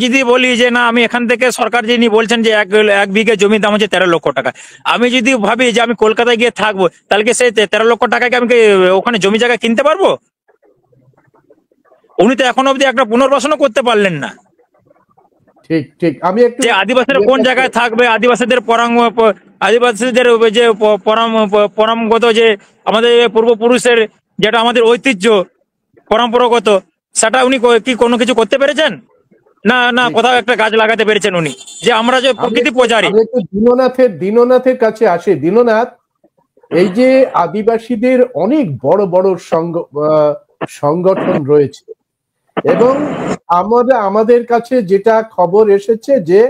যদি বলি যে না, আমি এখান থেকে সরকার যিনি বলছেন যে এক বিঘে জমির দাম হচ্ছে 13 লক্ষ টাকা, আমি যদি ভাবি যে আমি কলকাতায় গিয়ে থাকবো, তাহলে কি সেই 13 লক্ষ টাকাকে আমি কি ওখানে জমি জায়গা কিনতে পারবো? উনি তো এখন অবধি একটা পুনর্বাসনও করতে পারলেন না। ঠিক ঠিক। আমি একটু যে আদিবাসীরা কোন জায়গায় থাকবে, আদিবাসীদের আদিবাসীদের যে পরমগত যে আমাদের পূর্বপুরুষের যেটা আমাদের ঐতিহ্য পরম্পরাগত, সেটা উনি কি কোনো কিছু করতে পেরেছেন? না না, কোথাও একটা গাছ লাগাতে পেরেছেন উনি, যে আমরা যে প্রকৃতি পূজারী। আমি একটু দীননাথের কাছে আসে। দীননাথ, এই যে আদিবাসীদের অনেক বড় বড় সংগঠন রয়েছে, এবং আমাদের কাছে যেটা খবর এসেছে যে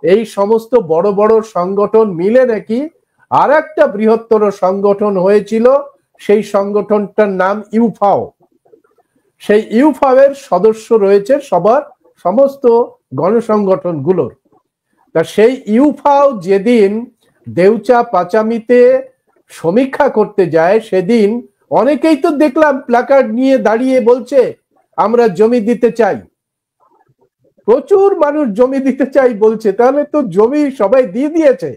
এই সমস্ত বড় বড় সংগঠন মিলে নাকি আর একটা বৃহত্তর সংগঠন হয়েছিল, সেই সংগঠনটার নাম ইউফাও। সেই ইউফাও এর সদস্য রয়েছে সমস্ত গণসংগঠনগুলোর। তা সেই ইউফাও যেদিন দেউচা পাচামিতে সমীক্ষা করতে যায়, সেদিন অনেকেই তো দেখলাম প্ল্যাকার্ড নিয়ে দাঁড়িয়ে বলছে আমরা জমি দিতে চাই। প্রচুর মানুষ জমি দিতে চাই বলছে, তাহলে তো জমি সবাই দিয়ে দিয়েছে।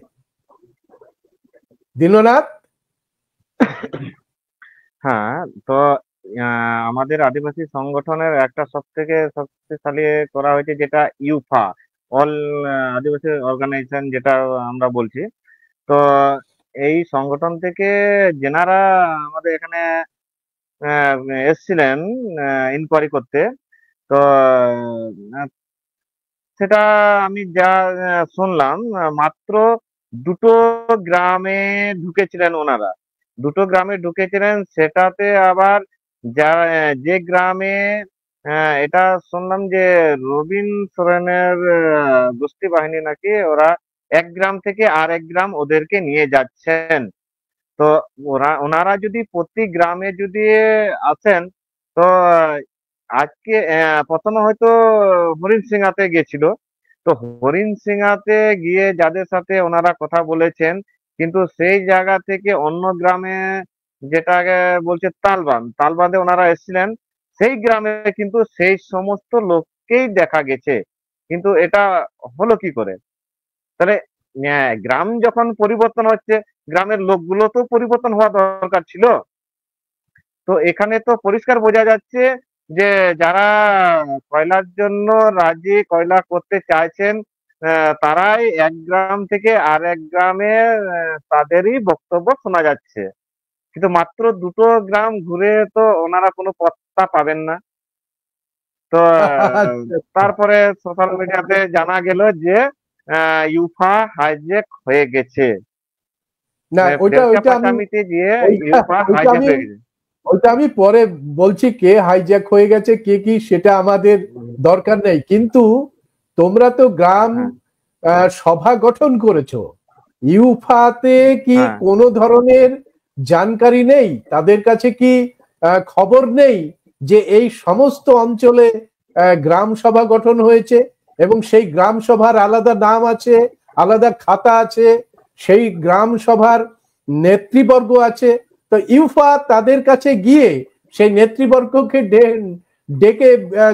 দীননাথ, হ্যাঁ, তো আমাদের আদিবাসী সংগঠনের একটা সবথেকে শক্তিশালী করা হয়েছে যেটা ইউফা, অল আদিবাসী অর্গানাইজেশন যেটা আমরা বলছি। তো এই সংগঠন থেকে যেনারা আমাদের এখানে এসছিলেন ইনকোয়ারি করতে, তো সেটা আমি যা শুনলাম, মাত্র দুটো গ্রামে ঢুকেছিলেন ওনারা। দুটো গ্রামে ঢুকেছিলেন, সেটাতে আবার যে গ্রামে এটা শুনলাম যে রবীন সোরেনের গোষ্ঠী বাহিনী নাকি ওরা এক গ্রাম থেকে আর এক গ্রাম ওদেরকে নিয়ে যাচ্ছেন। তো ওনারা যদি প্রতি গ্রামে যদি আসেন, তো আজকে প্রথমে হয়তো হরিণ সিংহাতে গেছিল। তো হরিণ সিংহাতে গিয়ে যাদের সাথে ওনারা কথা বলেছেন, কিন্তু সেই জায়গা থেকে অন্য গ্রামে, যেটাকে বলছে তালবাঁধে ওনারা এসেছিলেন, সেই গ্রামে কিন্তু সেই সমস্ত লোককেই দেখা গেছে। কিন্তু এটা হলো কি করে? তাহলে গ্রাম যখন পরিবর্তন হচ্ছে, গ্রামের লোকগুলো তো পরিবর্তন হওয়া দরকার ছিল। তো এখানে তো পরিষ্কার বোঝা যাচ্ছে যে যারা কয়লার জন্য রাজি, কয়লা করতে চাইছেন, তারাই এক গ্রাম থেকে আর এক গ্রামে তাদেরই বক্তব্য শোনা যাচ্ছে। কিন্তু মাত্র দুটো গ্রাম ঘুরে তো ওনারা কোনো পত্তা পাবেন না। তো তারপরে সোশ্যাল মিডিয়াতে জানা গেল যে ইউফা হাইজ্যাক হয়ে গেছে। না ওইটা আমি পরে বলছি কে হাইজ্যাক হয়ে গেছে, কে কি, সেটা আমাদের দরকার নেই। কিন্তু তোমরা তো গ্রাম সভা গঠন করেছো, ইউফাতে কি কোনো ধরনের জানকারি নেই? তাদের কাছে কি খবর নেই যে এই সমস্ত অঞ্চলে গ্রাম সভা গঠন হয়েছে এবং সেই গ্রাম সভার আলাদা নাম আছে, আলাদা খাতা আছে, সেই গ্রাম সভার নেতৃবর্গ আছে? তো ইউফা তাদের কাছে গিয়ে সেই নেতৃবর্গকে ডেকে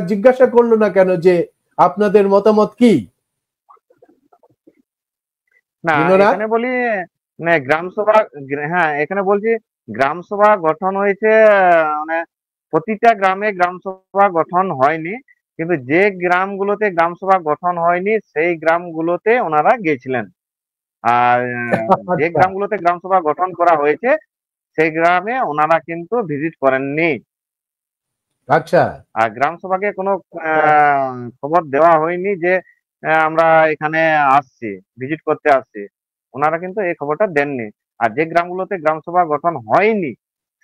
জিজ্ঞাসা করলো না কেন যে আপনাদের মতামত কি? না, এখানে বলি না গ্রাম সভা, হ্যাঁ এখানে বলছি গ্রাম সভা গঠন হয়েছে, মানে প্রতিটা গ্রামে গ্রাম সভা গঠন হয়নি, কিন্তু যে গ্রামগুলোতে গ্রাম সভা গঠন হয়নি সেই গ্রামগুলোতে ওনারা গিয়েছিলেন। আর যে গ্রামগুলোতে গ্রাম সভা গঠন করা হয়েছে সেই গ্রামে ওনারা কিন্তু ভিজিট করেননি। আচ্ছা। আর গ্রাম সভাকে কোনো খবর দেওয়া হয়নি যে আমরা এখানে আসছি, ভিজিট করতে আসছি। ওনারা কিন্তু এই খবরটা দেননি। আর যে গ্রামগুলোতে গ্রাম সভা গঠন হয়নি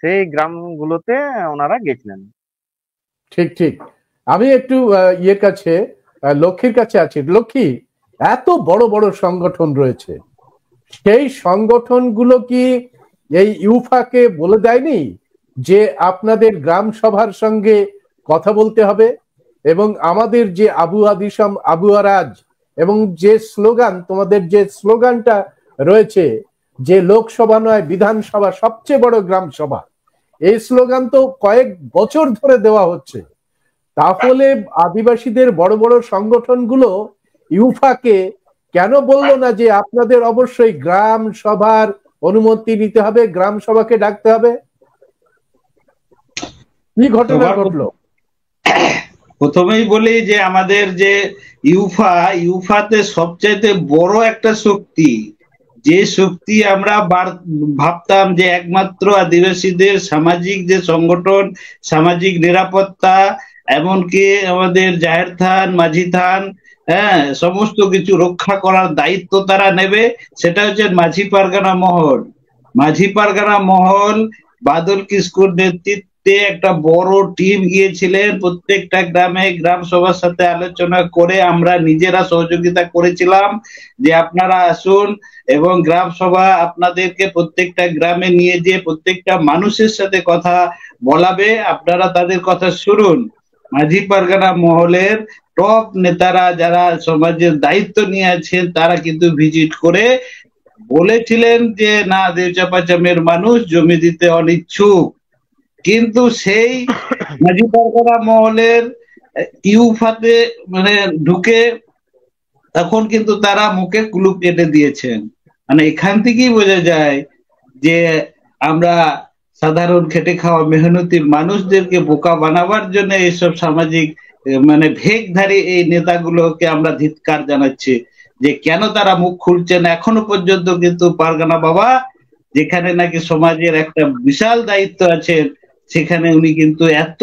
সেই গ্রামগুলোতে ওনারা গেছিলেন। ঠিক ঠিক। আমি একটু ইয়ের কাছে, লক্ষ্মীর কাছে আছি। লক্ষ্মী, এত বড় বড় সংগঠন রয়েছে, সেই সংগঠনগুলো কি এই ইউফাকে বলে দেয়নি যে আপনাদের গ্রাম সভার সঙ্গে কথা বলতে হবে এবং আমাদের যে আবু আদিসম আবু আরাজ এবং যে স্লোগান, তোমাদের যে স্লোগানটা রয়েছে যে লোকসভা নয় বিধানসভা সবচেয়ে বড় গ্রাম সভা, এই স্লোগান তো কয়েক বছর ধরে দেওয়া হচ্ছে। তাহলে আদিবাসীদের বড় বড় সংগঠনগুলো ইউফাকে কেন বললো না যে আপনাদের অবশ্যই গ্রাম সভার অনুমতি নিতে হবে, গ্রাম সভাকে ডাকতে হবে? কি ঘটনা ঘটলো? প্রথমেই বলি যে আমাদের যে ইউফাতে সবচাইতে বড় একটা শক্তি, যে শক্তি আমরা ভাবতাম যে একমাত্র আদিবাসীদের সামাজিক যে সংগঠন, সামাজিক নিরাপত্তা, এমনকি আমাদের জাহের থান, মাঝি থান, হ্যাঁ, সমস্ত কিছু রক্ষা করার দায়িত্ব তারা নেবে, সেটা হচ্ছে মাঝি পারগানা মহল। মাঝি পারগানা মহল বাদল কিস্কুর নেতৃত্বে একটা বড় টিম গিয়েছিলেন প্রত্যেকটা গ্রামে, গ্রাম সভার সাথে আলোচনা করে আমরা নিজেরা সহযোগিতা করেছিলাম যে আপনারা আসুন এবং গ্রাম সভা আপনাদেরকে প্রত্যেকটা গ্রামে নিয়ে যে প্রত্যেকটা মানুষের সাথে কথা বলাবে, আপনারা তাদের কথা শুনুন। মাঝি পারগানা মহলের টপ নেতারা যারা সমাজের দায়িত্ব নিয়ে আছেন তারা কিন্তু ভিজিট করে বলেছিলেন যে না, দেউচাপাচামের মানুষ জমি দিতে অনিচ্ছুক। কিন্তু সেই মাঝি পারগানা মহলের ইউফাতে মানে ঢুকে তখন কিন্তু তারা মুখে কুলুপ কেটে দিয়েছেন। মানে এখান থেকেই বোঝা যায় যে আমরা সাধারণ খেটে খাওয়া মেহনতি মানুষদেরকে বোকা বানাবার জন্য এইসব সামাজিক মানে ভেগধারী এই নেতাগুলোকে আমরা ধিক্কার জানাচ্ছি যে কেন তারা মুখ খুলছেন। এখনো পর্যন্ত কিন্তু পারগানা বাবা যেখানে নাকি সমাজের একটা বিশাল দায়িত্ব আছে সেখানে উনি কিন্তু এত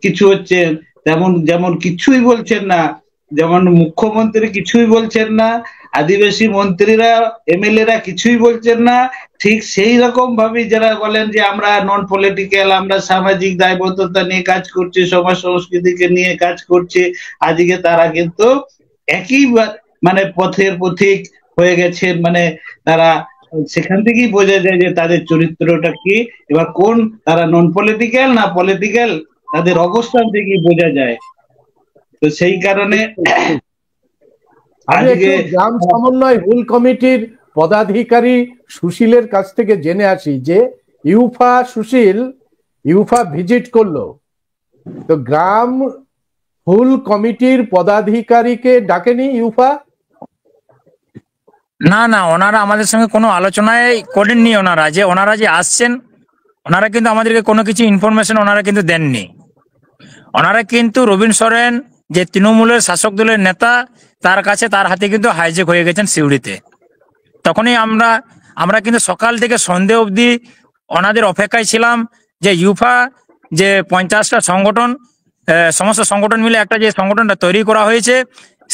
কিছু হচ্ছেন যেমন কিছুই বলছেন না, যেমন মুখ্যমন্ত্রী কিছুই বলছেন না, আদিবাসী মন্ত্রীরা এমএলএরা কিছুই বলছেন না, ঠিক সেই রকম ভাবে যারা বলেন যে আমরা নন পলিটিক্যাল, আমরা সামাজিক দায়বদ্ধতা নিয়ে কাজ করছি, সমাজ সংস্কৃতিকে নিয়ে কাজ করছি, আজকে তারা কিন্তু একই মানে পথের পথিক হয়ে গেছেন। মানে তারা সেখান থেকেই বোঝা যায় যে তাদের চরিত্রটা কি, এবার কোন তারা নন পলিটিক্যাল না পলিটিক্যাল তাদের অবস্থান থেকেই বোঝা যায়। তো সেই কারণে আজকে গ্রাম সমন্বয় হুল কমিটির পদাধিকারী সুশীলের কাছ থেকে জেনে আসি যে ইউফা ভিজিট করলো, তো গ্রাম হুল কমিটির পদাধিকারীকে ডাকেনি ইউফা? না না, ওনারা আমাদের সঙ্গে কোনো আলোচনায় করেননি। ওনারা যে আসছেন, ওনারা কিন্তু আমাদেরকে কোনো কিছু ইনফরমেশন ওনারা কিন্তু দেননি। ওনারা কিন্তু রবীন সোরেন যে তৃণমূলের শাসক দলের নেতা, তার হাতে কিন্তু হাইজ্যাক হয়ে গেছেন সিউড়িতে। তখনই আমরা কিন্তু সকাল থেকে সন্ধে অবধি ওনাদের অপেক্ষায় ছিলাম যে ইউফা যে 50টা সংগঠন, সমস্ত সংগঠন মিলে একটা যে সংগঠনটা তৈরি করা হয়েছে,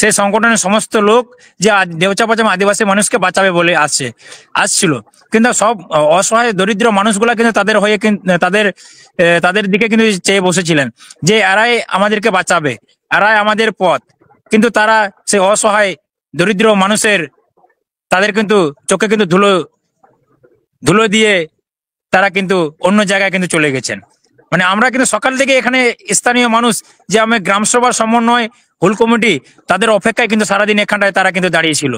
সেই সংগঠনের সমস্ত লোক যে দেউচাপাচাম আদিবাসী মানুষকে বাঁচাবে বলে আসছিল, কিন্তু সব অসহায় দরিদ্র মানুষগুলা কিন্তু তাদের হয়ে তাদের দিকে কিন্তু চেয়ে বসেছিলেন যে এরাই আমাদেরকে বাঁচাবে, এরাই আমাদের পথ। কিন্তু তারা সেই অসহায় দরিদ্র মানুষের তাদের কিন্তু চোখে কিন্তু ধুলো দিয়ে তারা কিন্তু অন্য জায়গায় কিন্তু চলে গেছেন। মানে আমরা কিন্তু সকাল থেকে এখানে স্থানীয় মানুষ যে আমি গ্রাম সভার সমন্বয় হুল কমিটি তাদের অপেক্ষায় কিন্তু সারাদিন এখানটায় তারা কিন্তু দাঁড়িয়েছিল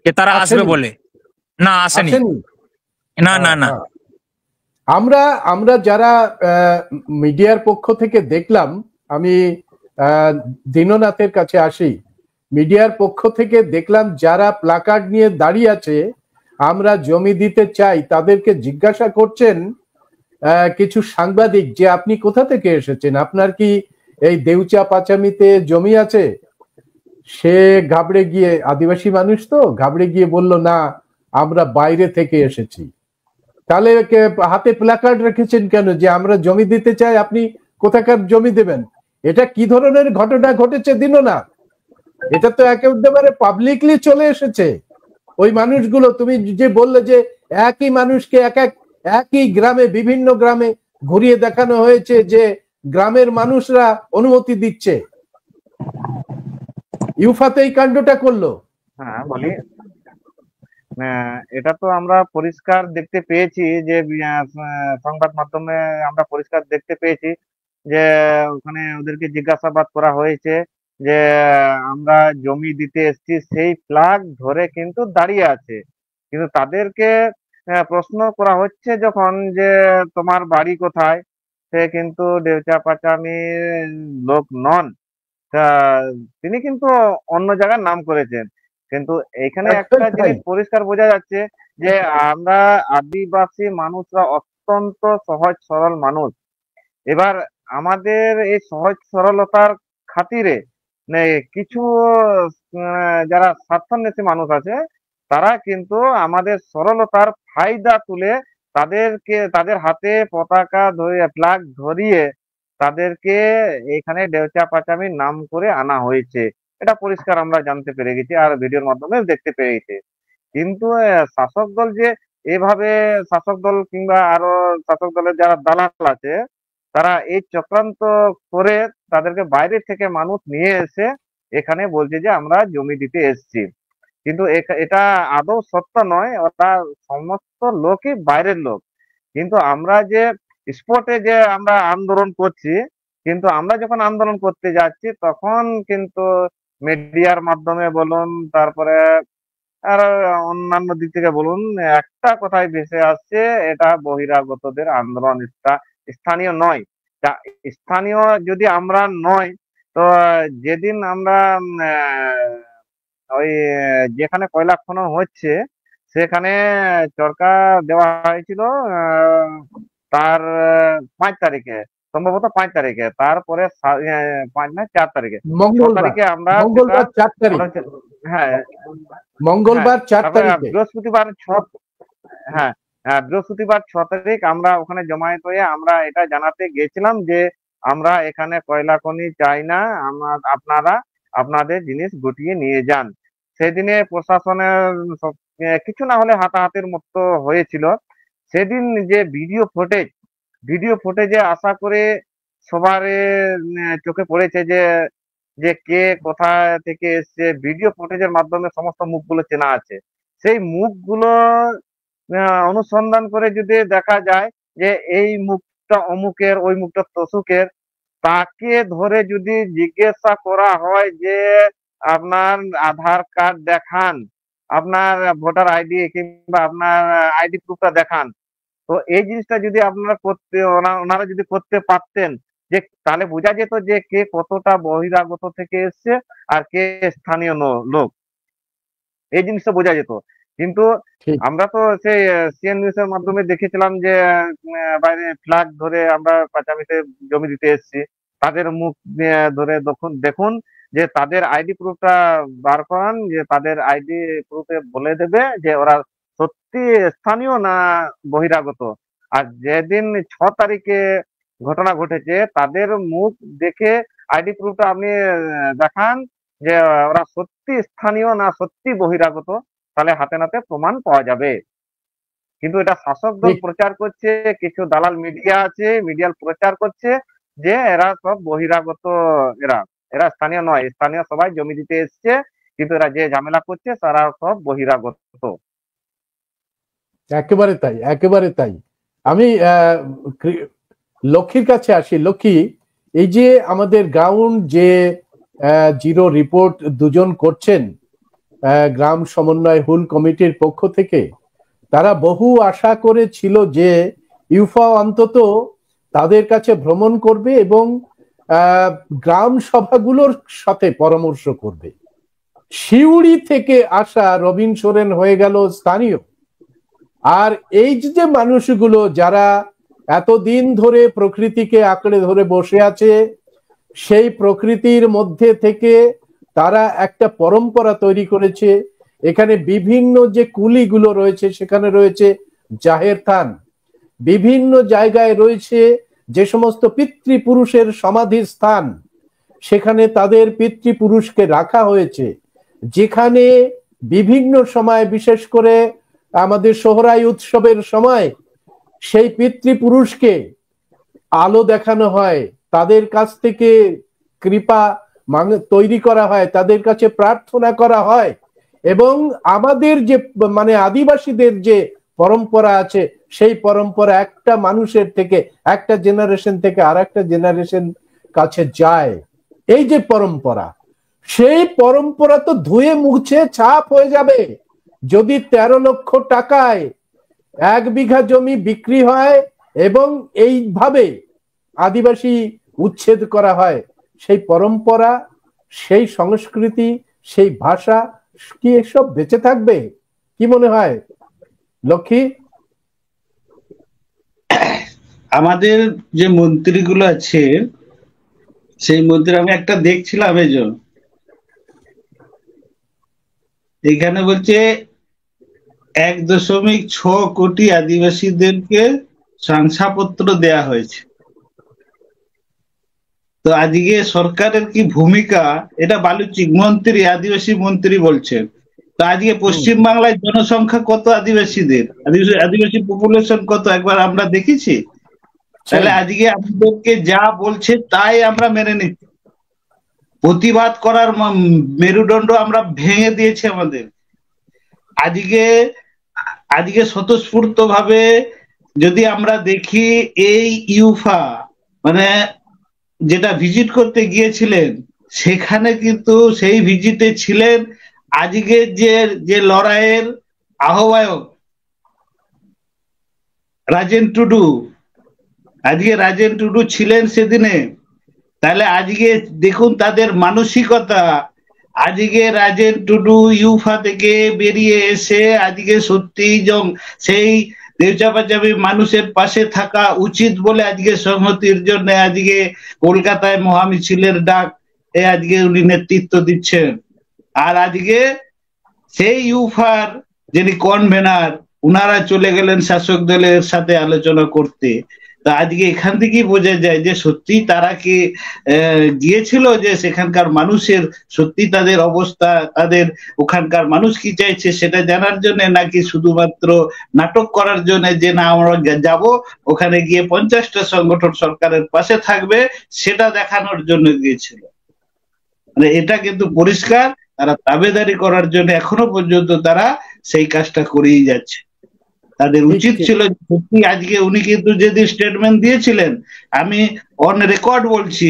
যে তারা আসবে বলে। না, আসেনি। না না না, আমরা যারা মিডিয়ার পক্ষ থেকে দেখলাম, আমি দীননাথের কাছে আসি, মিডিয়ার পক্ষ থেকে দেখলাম যারা প্লাকার্ড নিয়ে দাঁড়িয়ে আছে আমরা জমি দিতে চাই, তাদেরকে জিজ্ঞাসা করছেন কিছু সাংবাদিক যে আপনি কোথা থেকে এসেছেন, আপনার কি এই দেউচা পাচামিতে জমি আছে? সে ঘাবড়ে গিয়ে, আদিবাসী মানুষ তো, ঘাবড়ে গিয়ে বলল না, আমরা বাইরে থেকে এসেছি। তাহলে হাতে প্ল্যাকার্ড রেখেছেন কেন যে আমরা জমি দিতে চাই, আপনি কোথাকার জমি দেবেন? এটা কি ধরনের ঘটনা ঘটেছে দীননাথ? এটা তো একেবারে পাবলিকলি চলে এসেছে। ওই মানুষগুলো, তুমি যে বললে যে একই মানুষকে একই গ্রামে, বিভিন্ন গ্রামে ঘুরিয়ে দেখানো হয়েছে যে গ্রামের মানুষরা অনুমতি দিচ্ছে, ইউফাতে এই কাণ্ডটা করলো। হ্যাঁ বলি, এটা তো আমরা পরিষ্কার দেখতে পেয়েছি যে সংবাদ মাধ্যমে আমরা পরিষ্কার দেখতে পেয়েছি যে ওখানে ওদেরকে জিজ্ঞাসাবাদ করা হয়েছে যে আমরা জমি দিতে এসেছি, সেই ফ্ল্যাগ ধরে কিন্তু দাঁড়িয়ে আছে। কিন্তু তাদেরকে প্রশ্ন করা হচ্ছে যখন যে তোমার বাড়ি কোথায়, সে কিন্তু দেউচা পাচামির লোক নন। তা তিনি কিন্তু অন্য জায়গার নাম করেছেন। কিন্তু এখানে একদম একটা তাই। জিনিস পরিষ্কার বোঝা যাচ্ছে যে আমরা আদিবাসী মানুষরা অত্যন্ত সহজ সরল মানুষ। এবার আমাদের এই সহজ সরলতার খাতিরে কিছু যারা স্বার্থান্বেষী মানুষ আছে, তারা কিন্তু আমাদের সরলতার ফায়দা তুলে তাদের হাতে পতাকা ধরিয়ে ফ্ল্যাগ ধরিয়ে তাদেরকে এখানে দেউচা পাচামির নাম করে আনা হয়েছে। এটা পরিষ্কার আমরা জানতে পেরে গেছি আর ভিডিওর মাধ্যমে দেখতে পেয়েছি। কিন্তু শাসক দল যে এভাবে, শাসক দল কিংবা আরো শাসক দলের যারা দালাল আছে, তারা এই চক্রান্ত করে তাদেরকে বাইরে থেকে মানুষ নিয়ে এসে এখানে বলছে যে আমরা জমি দিতে এসেছি। কিন্তু এটা আদৌ সত্য নয়, ওটা সমস্ত লোকই বাইরের লোক। কিন্তু আমরা যে স্পটে যে আমরা আন্দোলন করছি, কিন্তু আমরা যখন আন্দোলন করতে যাচ্ছি তখন কিন্তু মিডিয়ার মাধ্যমে বলুন, তারপরে আর অন্যান্য দিক থেকে বলুন, একটা কথাই ভেসে আসছে, এটা বহিরাগতদের আন্দোলন, স্থানীয় নয়। স্থানীয় যদি আমরা নয়, তো যেদিন আমরা ওই যেখানে কয়লা খনন হচ্ছে সেখানে চরকা দেওয়া হয়েছিল তার 5 তারিখে, সম্ভবত 5 তারিখে, তারপরে 5 না 4 তারিখে, 6 মঙ্গলবার, তারিখে আমরা সেটা মঙ্গলবার 4 তারিখ, হ্যাঁ হ্যাঁ, মঙ্গলবার 4 তারপরে তারিখে। বৃহস্পতিবার হ্যাঁ বৃহস্পতিবার 6 তারিখ আমরা ওখানে জমায়েত হয়ে আমরা এটা জানাতে গেছিলাম যে আমরা এখানে কয়লা খনি চাই না, আপনারা আপনাদের জিনিস গুটিয়ে নিয়ে যান। সেদিনে প্রশাসনের কিছু না হলে হাতাহাতির মতো হয়েছিল। সেদিন যে ভিডিও ফুটেজে আশা করে সবার চোখে পড়েছে যে যে কে কোথা থেকে এসছে, ভিডিও ফুটেজের মাধ্যমে সমস্ত মুখগুলো চেনা আছে। সেই মুখগুলো অনুসন্ধান করে যদি দেখা যায় যে এই মুখটা অমুকের, ওই মুখটা তসুকের, তাকে ধরে যদি জিজ্ঞাসা করা হয় যে আপনার আধার কার্ড দেখান, আপনার ভোটার আইডি কিংবা আপনার আইডি প্রুফটা দেখান, তো এই জিনিসটা যদি আপনারা ওনারা যদি করতে পারতেন, যে তাহলে বোঝা যেত যে কে কতটা বহিরাগত থেকে এসছে আর কে স্থানীয় লোক, এই জিনিসটা বোঝা যেত। কিন্তু ঠিক। আমরা তো সেই সিএন নিউজ এর মাধ্যমে দেখেছিলাম যে বাইরে ফ্ল্যাগ ধরে আমরা পাচামিতে জমি দিতে এসেছি, তাদের মুখ ধরে দেখুন দেখুন যে তাদের আইডি প্রুফটা বার করান, যে তাদের আইডি প্রুফে বলে দেবে যে ওরা সত্যি স্থানীয় না বহিরাগত। আর যেদিন 6 তারিখে ঘটনা ঘটেছে, তাদের মুখ দেখে আইডি প্রুফটা আপনি দেখান যে ওরা সত্যি স্থানীয় না সত্যি বহিরাগত, তাহলে হাতে নাতে প্রমাণ পাওয়া যাবে। কিন্তু এটা শাসক দল ঠিক। প্রচার করছে, কিছু দালাল মিডিয়া আছে, মিডিয়াল প্রচার করছে যে এরা সব বহিরাগত, এরা এরা স্থানীয় নয়, স্থানীয় সবাই জমি দিতে এসছে, কিন্তু এরা যে ঝামেলা করছে তারা সব বহিরাগত। একেবারে তাই, একেবারে তাই। আমি লক্ষ্মীর কাছে আসি। লক্ষ্মী, এই যে আমাদের গ্রাউন্ড যে জিরো রিপোর্ট দুজন করছেন গ্রাম সমন্বয় হুল কমিটির পক্ষ থেকে, তারা বহু আশা করেছিল যে ইউফা অন্তত তাদের কাছে ভ্রমণ করবে এবং গ্রাম সভাগুলোর সাথে পরামর্শ করবে। শিউড়ি থেকে আসা রবিন সোরেন হয়ে গেল স্থানীয়। আর এই যে মানুষগুলো যারা এতদিন ধরে প্রকৃতিকে আঁকড়ে ধরে বসে আছে, সেই প্রকৃতির মধ্যে থেকে তারা একটা পরম্পরা তৈরি করেছে। এখানে বিভিন্ন যে কুলিগুলো রয়েছে, সেখানে রয়েছে জাহের থান, বিভিন্ন জায়গায় রয়েছে যে সমস্ত পিতৃপুরুষের সমাধি স্থান, সেখানে তাদের পিতৃপুরুষকে রাখা হয়েছে। যেখানে বিভিন্ন সময়, বিশেষ করে আমাদের সোহরাই উৎসবের সময়, সেই পিতৃপুরুষকে আলো দেখানো হয়, তাদের কাছ থেকে কৃপা তৈরি করা হয়, তাদের কাছে প্রার্থনা করা হয়। এবং আমাদের যে মানে আদিবাসীদের যে পরম্পরা আছে সেই পরম্পরা একটা মানুষের থেকে একটা জেনারেশন থেকে আর একটা জেনারেশন কাছে যায়, এই যে পরম্পরা, সেই পরম্পরা তো ধুয়ে মুছে ছাপ হয়ে যাবে যদি 13 লক্ষ টাকায় 1 বিঘা জমি বিক্রি হয় এবং এইভাবে আদিবাসী উচ্ছেদ করা হয়। সেই পরম্পরা, সেই সংস্কৃতি, সেই ভাষা কি এসব বেঁচে থাকবে? কি মনে হয় লক্ষ্মী? আমাদের যে মন্ত্রীগুলো আছে সেই মন্ত্রী, আমি একটা দেখছিলাম এই যে এখানে বলছে 1.6 কোটি আদিবাসীদেরকে শংসাপত্র দেয়া হয়েছে। তো আজকে সরকারের কি ভূমিকা, এটা বালুচিক মন্ত্রী, আদিবাসী মন্ত্রী বলছেন। তো আজকে পশ্চিম বাংলায় জনসংখ্যা কত আদিবাসীদের, আদিবাসী পপুলেশন কত একবার আমরা দেখেছি? তাহলে আজকে আমাদেরকে যা বলছে তাই আমরা মেনে নিচ্ছি। প্রতিবাদ করার মেরুদণ্ড আমরা ভেঙে দিয়েছি আমাদের। আজকে স্বতঃস্ফূর্ত ভাবে যদি আমরা দেখি, এই ইউফা মানে যেটা ভিজিট করতে গিয়েছিলেন, সেখানে কিন্তু সেই ভিজিটে ছিলেন আজকে যে লড়াইয়ের আহ্বায়ক রাজেন টুডু। আজকে রাজেন টুডু ছিলেন সেদিনে। তাহলে আজকে দেখুন তাদের মানসিকতা। আজকে রাজেন টুডু ইউফা থেকে বেরিয়ে এসে আজকে সত্যি সেই দেউচাপাচামি মানুষের পাশে থাকা উচিত বলে আজকে সংহতির জন্য আজকে কলকাতায় মহামিছিলের ডাক আজকে উনি নেতৃত্ব দিচ্ছেন। আর আজকে সেই ইউফার যিনি কনভেনার, উনারা চলে গেলেন শাসক দলের সাথে আলোচনা করতে। তো আজকে এখান থেকেই বোঝা যায় যে সত্যি তারা কি গিয়েছিল যে সেখানকার মানুষের সত্যি তাদের অবস্থা, তাদের ওখানকার মানুষ কি চাইছে সেটা জানার জন্য, নাকি শুধুমাত্র নাটক করার জন্য যে না আমরা যাব ওখানে গিয়ে 50টা সংগঠন সরকারের পাশে থাকবে সেটা দেখানোর জন্য গিয়েছিল। মানে এটা কিন্তু পরিষ্কার, তারা দাবেদারি করার জন্য এখনো পর্যন্ত তারা সেই কাজটা করেই যাচ্ছে। তাদের উচিত ছিল সত্যি আজকে উনি কিন্তু যেদিন স্টেটমেন্ট দিয়েছিলেন, আমি অন রেকর্ড বলছি,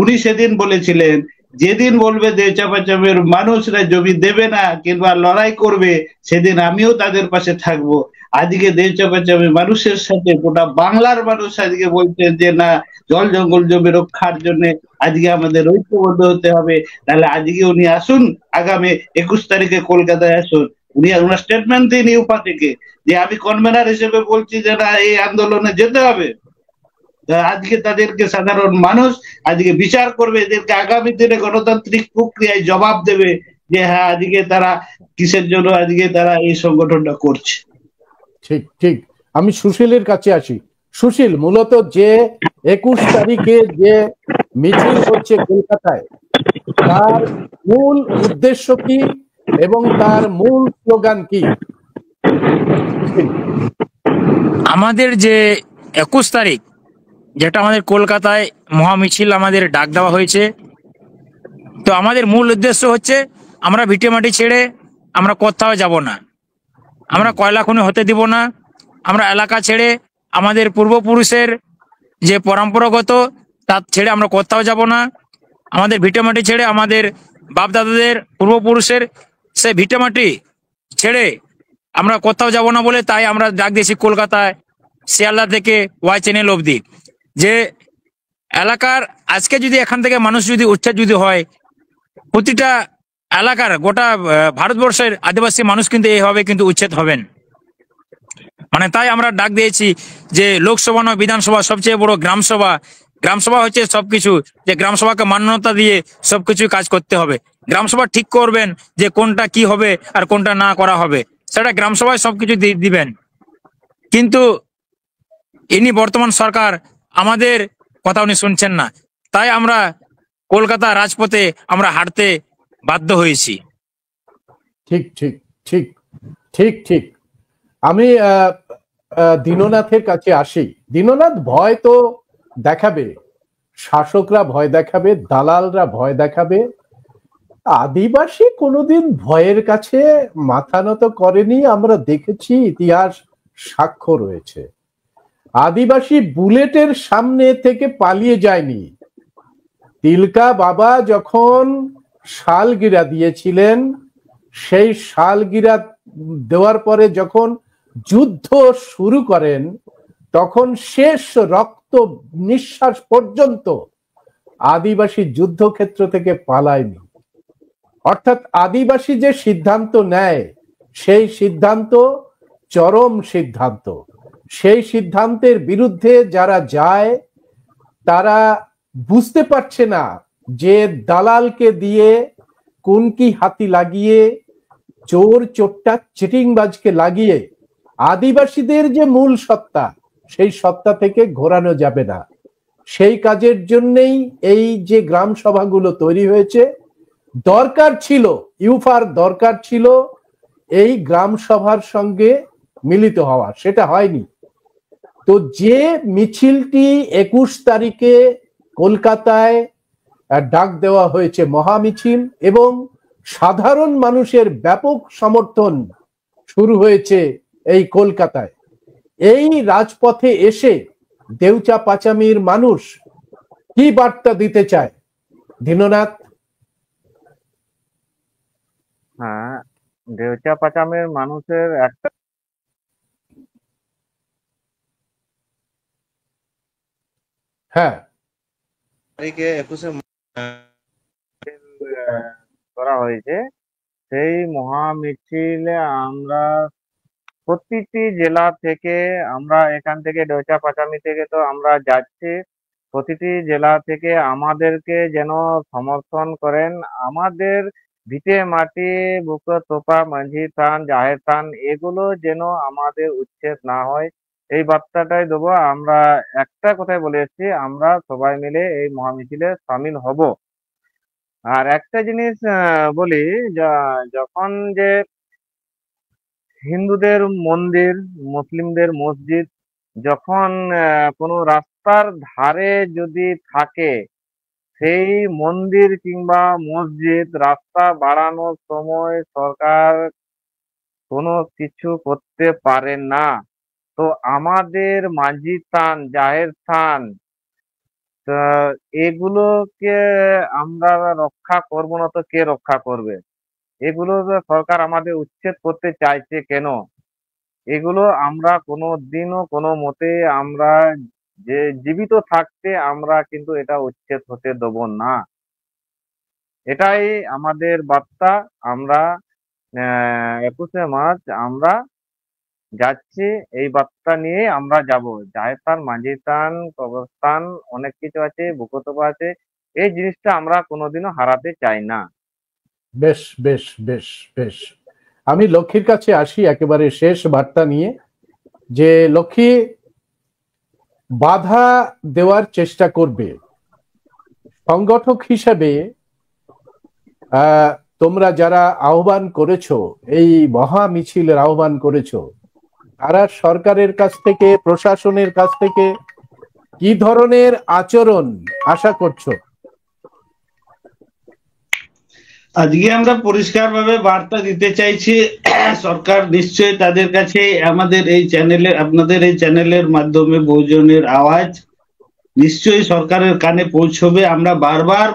উনি সেদিন বলেছিলেন যেদিন বলবে দেউচাপাচামের মানুষরা জমি দেবে না কিংবা লড়াই করবে সেদিন আমিও তাদের পাশে থাকবো। আজকে দেউচাপাচামের মানুষের সাথে গোটা বাংলার মানুষ আজকে বলছেন যে না, জল জঙ্গল জমি রক্ষার জন্য আজকে আমাদের ঐক্যবদ্ধ হতে হবে। তাহলে আজকে উনি আসুন, আগামী 21 তারিখে কলকাতায় আসুন। উনি ওনার স্টেটমেন্ট দিন ইউপা থেকে যে আমি কনভেনার হিসেবে বলছি যে না, এই আন্দোলনে যেতে হবে। আজকে তাদেরকে সাধারণ মানুষ আজকে বিচার করবে, এদেরকে আগামী দিনে গণতান্ত্রিক প্রক্রিয়ায় জবাব দেবে যে হ্যাঁ আজকে তারা কিসের জন্য আজকে তারা এই সংগঠনটা করছে। ঠিক ঠিক। আমি সুশীলের কাছে আসি। সুশীল, মূলত যে 21 তারিখে যে মিছিল হচ্ছে কলকাতায়, তার মূল উদ্দেশ্য কি এবং তার মূল স্লোগান কি? আমাদের যে 21 তারিখ যেটা আমাদের কলকাতায় মহামিছিল আমাদের ডাক দেওয়া হয়েছে, তো আমাদের মূল উদ্দেশ্য হচ্ছে আমরা ভিটেমাটি ছেড়ে আমরা কোথাও যাব না, আমরা কয়লা খনি হতে দিব না, আমরা এলাকা ছেড়ে আমাদের পূর্বপুরুষের যে পরম্পরাগত তা ছেড়ে আমরা কোথাও যাব না, আমাদের ভিটেমাটি ছেড়ে আমাদের বাপদাদাদের পূর্বপুরুষের সে ভিটেমাটি ছেড়ে আমরা কোথাও যাব না বলে তাই আমরা ডাক দিয়েছি কলকাতায় শিয়ালদা থেকে ওয়াই চ্যানেল অবধি। যে এলাকার আজকে যদি এখান থেকে মানুষ যদি উচ্ছেদ যদি হয়, প্রতিটা এলাকার গোটা ভারতবর্ষের আদিবাসী মানুষ কিন্তু এইভাবে কিন্তু উচ্ছেদ হবেন। মানে তাই আমরা ডাক দিয়েছি যে লোকসভা নয়, বিধানসভা সবচেয়ে বড় গ্রামসভা। গ্রামসভা হচ্ছে সবকিছু, যে গ্রামসভাকে মান্যতা দিয়ে সবকিছু কাজ করতে হবে। গ্রামসভা ঠিক করবেন যে কোনটা কি হবে আর কোনটা না করা হবে, সেটা গ্রামসভায় সবকিছু দিবেন। কিন্তু ইনি বর্তমান সরকার আমাদের কথা উনি শুনছেন না, তাই আমরা কলকাতা রাজপথে আমরা হাঁটতে বাধ্য হয়েছি। ঠিক ঠিক ঠিক ঠিক ঠিক। আমি দীননাথের কাছে আসি। দীননাথ, ভয় তো দেখাবে, শাসকরা ভয় দেখাবে, দালালরা ভয় দেখাবে, আদিবাসী কোনোদিন ভয়ের কাছে মাথা নত করেনি, আমরা দেখেছি, ইতিহাস সাক্ষ্য রয়েছে। আদিবাসী বুলেটের সামনে থেকে পালিয়ে যায়নি। তিলকা বাবা যখন শালগিরা দিয়েছিলেন, সেই শালগিরা দেওয়ার পরে যখন যুদ্ধ শুরু করেন, তখন শেষ রক্ত নিঃশ্বাস পর্যন্ত আদিবাসী যুদ্ধক্ষেত্র থেকে পালায়নি। অর্থাৎ আদিবাসী যে সিদ্ধান্ত নেয়, সেই সিদ্ধান্ত চরম সিদ্ধান্ত। সেই সিদ্ধান্তের বিরুদ্ধে যারা যায় তারা বুঝতে পারছে না যে দালালকে দিয়ে কুনকি হাতি লাগিয়ে, চোর চোট্টা চিটিংবাজকে লাগিয়ে আদিবাসীদের যে মূল সত্তা, সেই সত্তা থেকে ঘোরানো যাবে না। সেই কাজের জন্যই এই যে গ্রাম সভাগুলো তৈরি হয়েছে। দরকার ছিল, ইউফার দরকার ছিল এই গ্রাম সভার সঙ্গে মিলিত হওয়া, সেটা হয়নি। তো যে মিছিলটি 21 তারিখে কলকাতায় ডাক দেওয়া হয়েছে, মহামিছিল, এবং সাধারণ মানুষের ব্যাপক সমর্থন শুরু হয়েছে এই কলকাতায়। এই রাজপথে এসে দেউচা পাচামির মানুষ কি বার্তা দিতে চায় দীননাথ? হ্যাঁ, দেউচা পাচামের মানুষের একটা হ্যাঁ, তারিখে 21শে করা হয়েছে। সেই মহামিছিলে আমরা প্রতিটি জেলা থেকে, আমরা এখান থেকে দেউচা পাচামি থেকে তো আমরা যাচ্ছি, প্রতিটি জেলা থেকে আমাদেরকে যেন সমর্থন করেন। আমাদের ভিটে মাটি, বুক তোপা, মাঝি থান, জাহের থান, এগুলো যেন আমাদের উচ্ছেদ না হয়, এই বার্তাটাই দেবো। আমরা একটা কথাই বলে এসেছি, আমরা সবাই মিলে এই মহামিছিলে সামিল হব। আর একটা জিনিস বলি, যখন যে হিন্দুদের মন্দির, মুসলিমদের মসজিদ, যখন কোনো রাস্তার ধারে যদি থাকে, সেই মন্দির কিংবা মসজিদ রাস্তা বাড়ানোর সময় সরকার কোনো কিছু করতে পারে না। তো আমাদের মাঝি স্থান, জাহের স্থান, এগুলোকে আমরা রক্ষা করব না তো কে রক্ষা করবে? এগুলো সরকার আমাদের উচ্ছেদ করতে চাইছে কেন? এগুলো আমরা কোনো দিনও কোনো মতে, আমরা যে জীবিত থাকতে আমরা কিন্তু এটা উচ্ছেদ হতে দেব না। এটাই আমাদের বার্তা। আমরা 21শে মার্চ আমরা যাচ্ছি, এই বার্তা নিয়ে আমরা যাব। জাহের স্থান, মাঝি স্থান, কবরস্থান, অনেক কিছু আছে, বুকতবা আছে, এই জিনিসটা আমরা কোনোদিনও হারাতে চাই না। বেশ বেশ বেশ বেশ। আমি লক্ষ্মীর কাছে আসি একেবারে শেষ বার্তা নিয়ে, যে লক্ষ্মী বাধা দেওয়ার চেষ্টা করবে। সংগঠক হিসেবে তোমরা যারা আহ্বান করেছো, এই মহা মিছিলের আহ্বান করেছো, তারা সরকারের কাছ থেকে, প্রশাসনের কাছ থেকে কি ধরনের আচরণ আশা করছো? আজকে আমরা পরিষ্কারভাবে বার্তা দিতে চাইছি, সরকার নিশ্চয়ই তাদের কাছে আমাদের এই চ্যানেলে, আপনাদের এই চ্যানেলের মাধ্যমে বহুজনের আওয়াজ নিশ্চয়ই সরকারের কানে পৌঁছবে। আমরা বারবার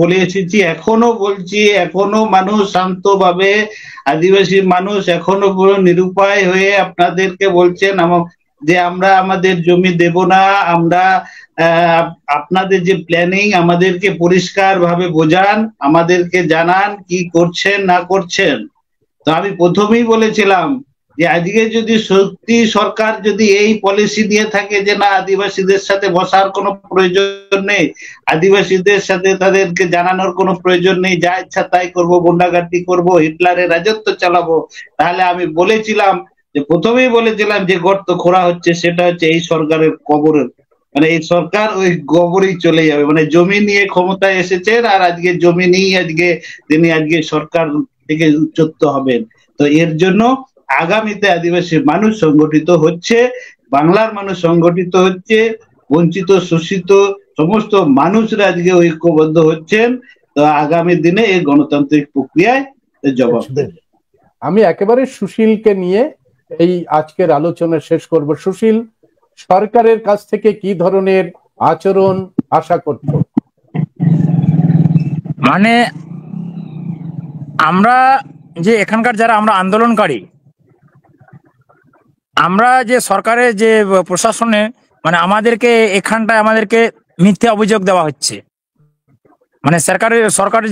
বলে এসেছি, এখনো বলছি, এখনো মানুষ শান্তভাবে, আদিবাসী মানুষ এখনো পুরো নিরুপায় হয়ে আপনাদেরকে বলছেন যে আমরা আমাদের জমি দেব না। আমরা আপনাদের যে প্ল্যানিং, আমাদেরকে পরিষ্কার ভাবে বোঝান, আমাদেরকে জানান কি করছেন না করছেন। তো আমি প্রথমেই বলেছিলাম যে আজকে যদি সত্যি সরকার যদি এই পলিসি দিয়ে থাকে যে না, আদিবাসীদের সাথে বসার কোনো প্রয়োজন নেই, আদিবাসীদের সাথে তাদেরকে জানানোর কোনো প্রয়োজন নেই, যা ইচ্ছা তাই করবো, গুন্ডাগার্দি করবো, হিটলারের রাজত্ব চালাবো, তাহলে আমি বলেছিলাম যে, প্রথমেই বলেছিলাম যে গর্ত খোঁড়া হচ্ছে, সেটা হচ্ছে এই সরকারের কবরের, মানে এই সরকার ওই কবরেই চলে যাবে। মানে জমি নিয়ে ক্ষমতায় এসেছেন, আর আজকে জমি নিয়েই তিনি আজকে সরকার থেকে উচ্চত্ব হবেন। তো এর জন্য আগামীতে আদিবাসী মানুষ সংগঠিত হচ্ছে, বাংলার মানুষ সংগঠিত হচ্ছে, বঞ্চিত শোষিত সমস্ত মানুষরা আজকে ঐক্যবদ্ধ হচ্ছেন। তো আগামী দিনে এই গণতান্ত্রিক প্রক্রিয়ায় জবাব দেবে। আমি একেবারে সুশীলকে নিয়ে এই আজকের আলোচনা শেষ করব। সুশীল, সরকারের কাছ থেকে কি ধরনের আচরণ আশা করছো? মানে আমরা যে এখানকার যারা আমরা আন্দোলনকারী, আমরা যে সরকারের যে প্রশাসনে মানে আমাদেরকে এখানটায় আমাদেরকে মিথ্যে অভিযোগ দেওয়া হচ্ছে, মানে সরকারের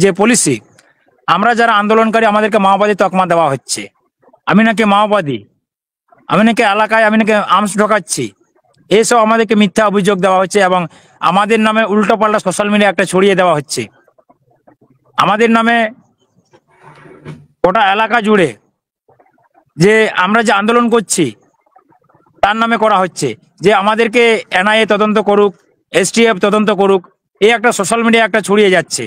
যে পলিসি, আমরা যারা আন্দোলনকারী আমাদেরকে মাওবাদী তকমা দেওয়া হচ্ছে। আমি নাকি মাওবাদী, আমি নাকি এলাকায় আমি নাকি আর্মস ঢোকাচ্ছি, এইসব আমাদেরকে মিথ্যা অভিযোগ দেওয়া হচ্ছে এবং আমাদের নামে উল্টো পাল্টা সোশ্যাল মিডিয়া একটা ছড়িয়ে দেওয়া হচ্ছে। আমাদের নামে গোটা এলাকা জুড়ে যে আমরা যে আন্দোলন করছি তার নামে করা হচ্ছে যে আমাদেরকে এনআইএ তদন্ত করুক, এসটিএফ তদন্ত করুক, এই একটা সোশ্যাল মিডিয়া একটা ছড়িয়ে যাচ্ছে।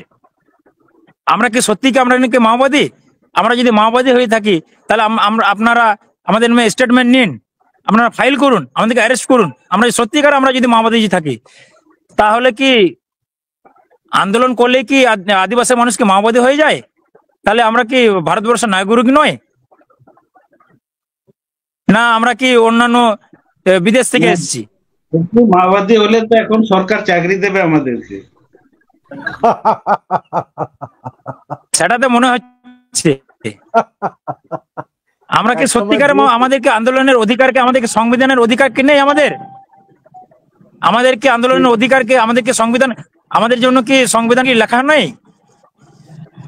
আমরা কি সত্যি কি আমরা নাকি মাওবাদী? আমরা যদি মাওবাদী হয়ে থাকি তাহলে আপনারা আমাদের নামে স্টেটমেন্ট নিন, আপনারা ফাইল করুন, আমাদেরকে অ্যারেস্ট করুন। আমরা সত্যিকার আমরা যদি মাওবাদী থাকি তাহলে কি আন্দোলন করলে কি আদিবাসী মানুষকে মাওবাদী হয়ে যায়? তাহলে আমরা কি ভারতবর্ষের নাগরিক নয়? না আমরা কি অন্যান্য বিদেশ থেকে এসেছি? মাওবাদী হলে তো এখন সরকার চাকরি দেবে আমাদেরকে। সেটাতে মনে হচ্ছে আমরা কি সত্যিকার আমাদেরকে আন্দোলনের অধিকারকে, আমাদেরকে সংবিধানের অধিকার কি নেই? আমাদেরকে আন্দোলনের অধিকারকে, আমাদেরকে সংবিধান, আমাদের জন্য কি সংবিধান কি লেখা নেই?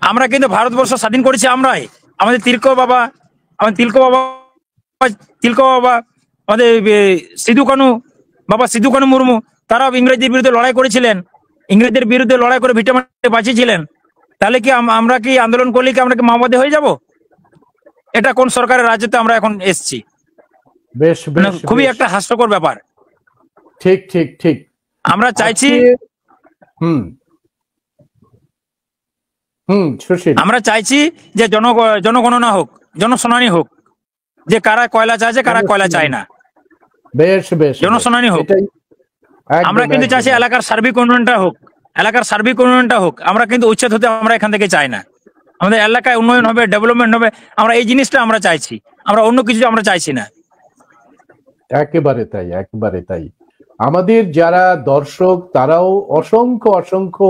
আমরা কিন্তু ভারতবর্ষ স্বাধীন করেছি আমরাই। আমাদের তিলক বাবা, আমাদের সিধু কানু মুর্মু, তারাও ইংরেজদের বিরুদ্ধে লড়াই করেছিলেন, ইংরেজদের বিরুদ্ধে লড়াই করে ভিটামাটি বাঁচিয়েছিলেন। তাহলে কি আমরা কি আন্দোলন করলে কি আমরা কি মাওবাদী হয়ে যাব? এটা কোন সরকারের রাজ্যতে আমরা এখন এসেছি? বেশ বেশ, খুবই একটা হাস্যকর ব্যাপার। ঠিক ঠিক ঠিক। আমরা চাইছি সুশীল, আমরা চাইছি যে জনগণনা হোক, জনশুনানি হোক, যে কারা কয়লা চাইছে কারা কয়লা চায় না। বেশ বেশ, জনশুনানি হোক। আমরা কিন্তু চাইছি এলাকার সার্বিক উন্নয়নটা হোক। আমরা কিন্তু উচ্ছেদ হতে আমরা এখান থেকে চাই না। আমাদের এলাকায় উন্নয়ন হবে, ডেভেলপমেন্ট হবে, আমরা এই জিনিসটা আমরা চাইছি, আমরা অন্য কিছু আমরা চাইছি না। একেবারে তাই, একেবারে তাই। আমাদের যারা দর্শক তারাও অসংখ্য অসংখ্য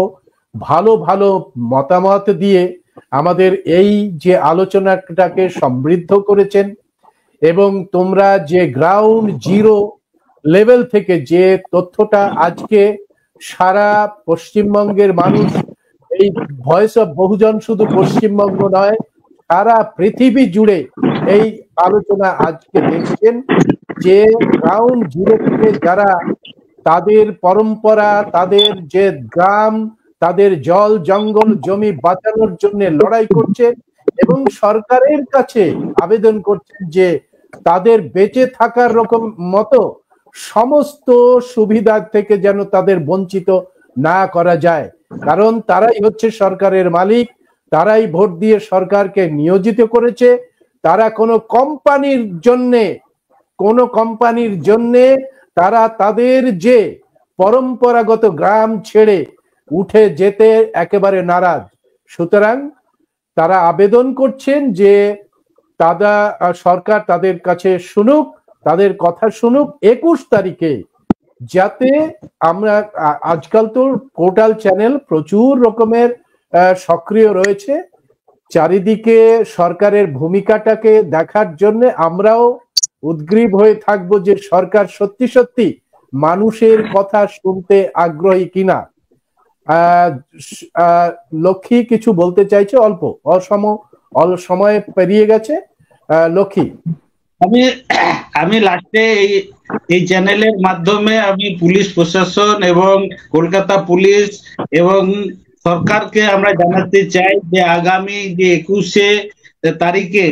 ভালো ভালো মতামত দিয়ে আমাদের এই যে আলোচনাটাকে সমৃদ্ধ করেছেন এবং তোমরা যে গ্রাউন্ড জিরো লেভেল থেকে যে তথ্যটা আজকে সারা পশ্চিমবঙ্গের মানুষ, এই ভয়েস অফ বহুজন শুধু পশ্চিমবঙ্গ নয় সারা পৃথিবী জুড়ে এই আলোচনা আজকে দেখছেন, যে গ্রাউন্ড জিরো থেকে যারা তাদের পরম্পরা, তাদের যে গ্রাম, তাদের জল জঙ্গল জমি বাঁচানোর জন্য লড়াই করছেন এবং সরকারের কাছে আবেদন করছেন যে তাদের বেঁচে থাকার রকম মতো সমস্ত সুবিধা থেকে যেন তাদের বঞ্চিত না করা যায়। কারণ তারাই হচ্ছে সরকারের মালিক, তারাই ভোট দিয়ে সরকারকে নিয়োজিত করেছে। তারা কোনো কোম্পানির জন্যে তারা তাদের যে পরম্পরাগত গ্রাম ছেড়ে উঠে যেতে একেবারে নারাজ। সুতরাং তারা আবেদন করছেন যে সরকার তাদের কাছে শুনুক, তাদের কথা শুনুক 21 তারিখে, যাতে আমরা আজকাল তো পোর্টাল চ্যানেল প্রচুর রকমের সক্রিয় রয়েছে, চারিদিকে সরকারের ভূমিকাটাকে দেখার জন্য আমরাও উদ্গ্রীব হয়ে থাকবো যে সরকার সত্যি সত্যি মানুষের কথা শুনতে আগ্রহী কিনা। লক্ষ্মী কিছু বলতে চাইছে? অল্প সময় পেরিয়ে গেছে। লক্ষ্মী, আমি লাস্টে এই চ্যানেলের মাধ্যমে আমি পুলিশ প্রশাসন এবং কলকাতা পুলিশ এবং সরকারকে আমরা জানাতে চাই যে আগামী যে 21 তারিখে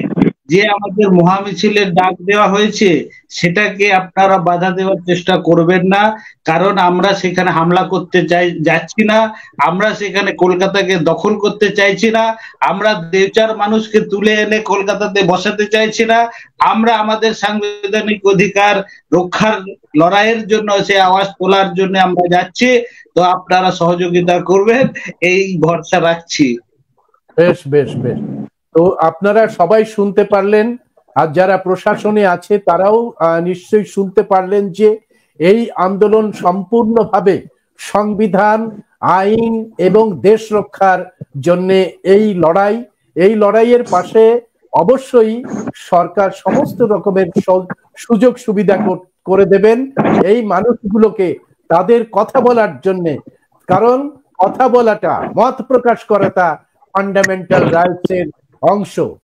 যে আমাদের মহামিছিলের ডাক দেওয়া হয়েছে সেটাকে আপনারা বাধা দেওয়ার চেষ্টা করবেন না, কারণ আমরা সেখানে হামলা করতে যাচ্ছি না, আমরা সেখানে কলকাতাকে দখল করতে চাইছি না, আমরা দেবচার মানুষকে তুলে এনে কলকাতাতে বসাতে চাইছি না, আমরা আমাদের সাংবিধানিক অধিকার রক্ষার লড়াইয়ের জন্য সে আওয়াজ তোলার জন্য আমরা যাচ্ছি। তো আপনারা সহযোগিতা করবেন এই ভরসা রাখছি। বেশ বেশ বেশ। তো আপনারা সবাই শুনতে পারলেন, আর যারা প্রশাসনে আছে তারাও নিশ্চয়ই শুনতে পারলেন যে এই আন্দোলন সম্পূর্ণভাবে সংবিধান, আইন এবং দেশ রক্ষার জন্য এই লড়াইয়ের পাশে অবশ্যই সরকার সমস্ত রকমের সুযোগ সুবিধা করে দেবেন এই মানুষগুলোকে তাদের কথা বলার জন্য, কারণ কথা বলাটা, মত প্রকাশ করাটা ফান্ডামেন্টাল রাইটস এর অংশ।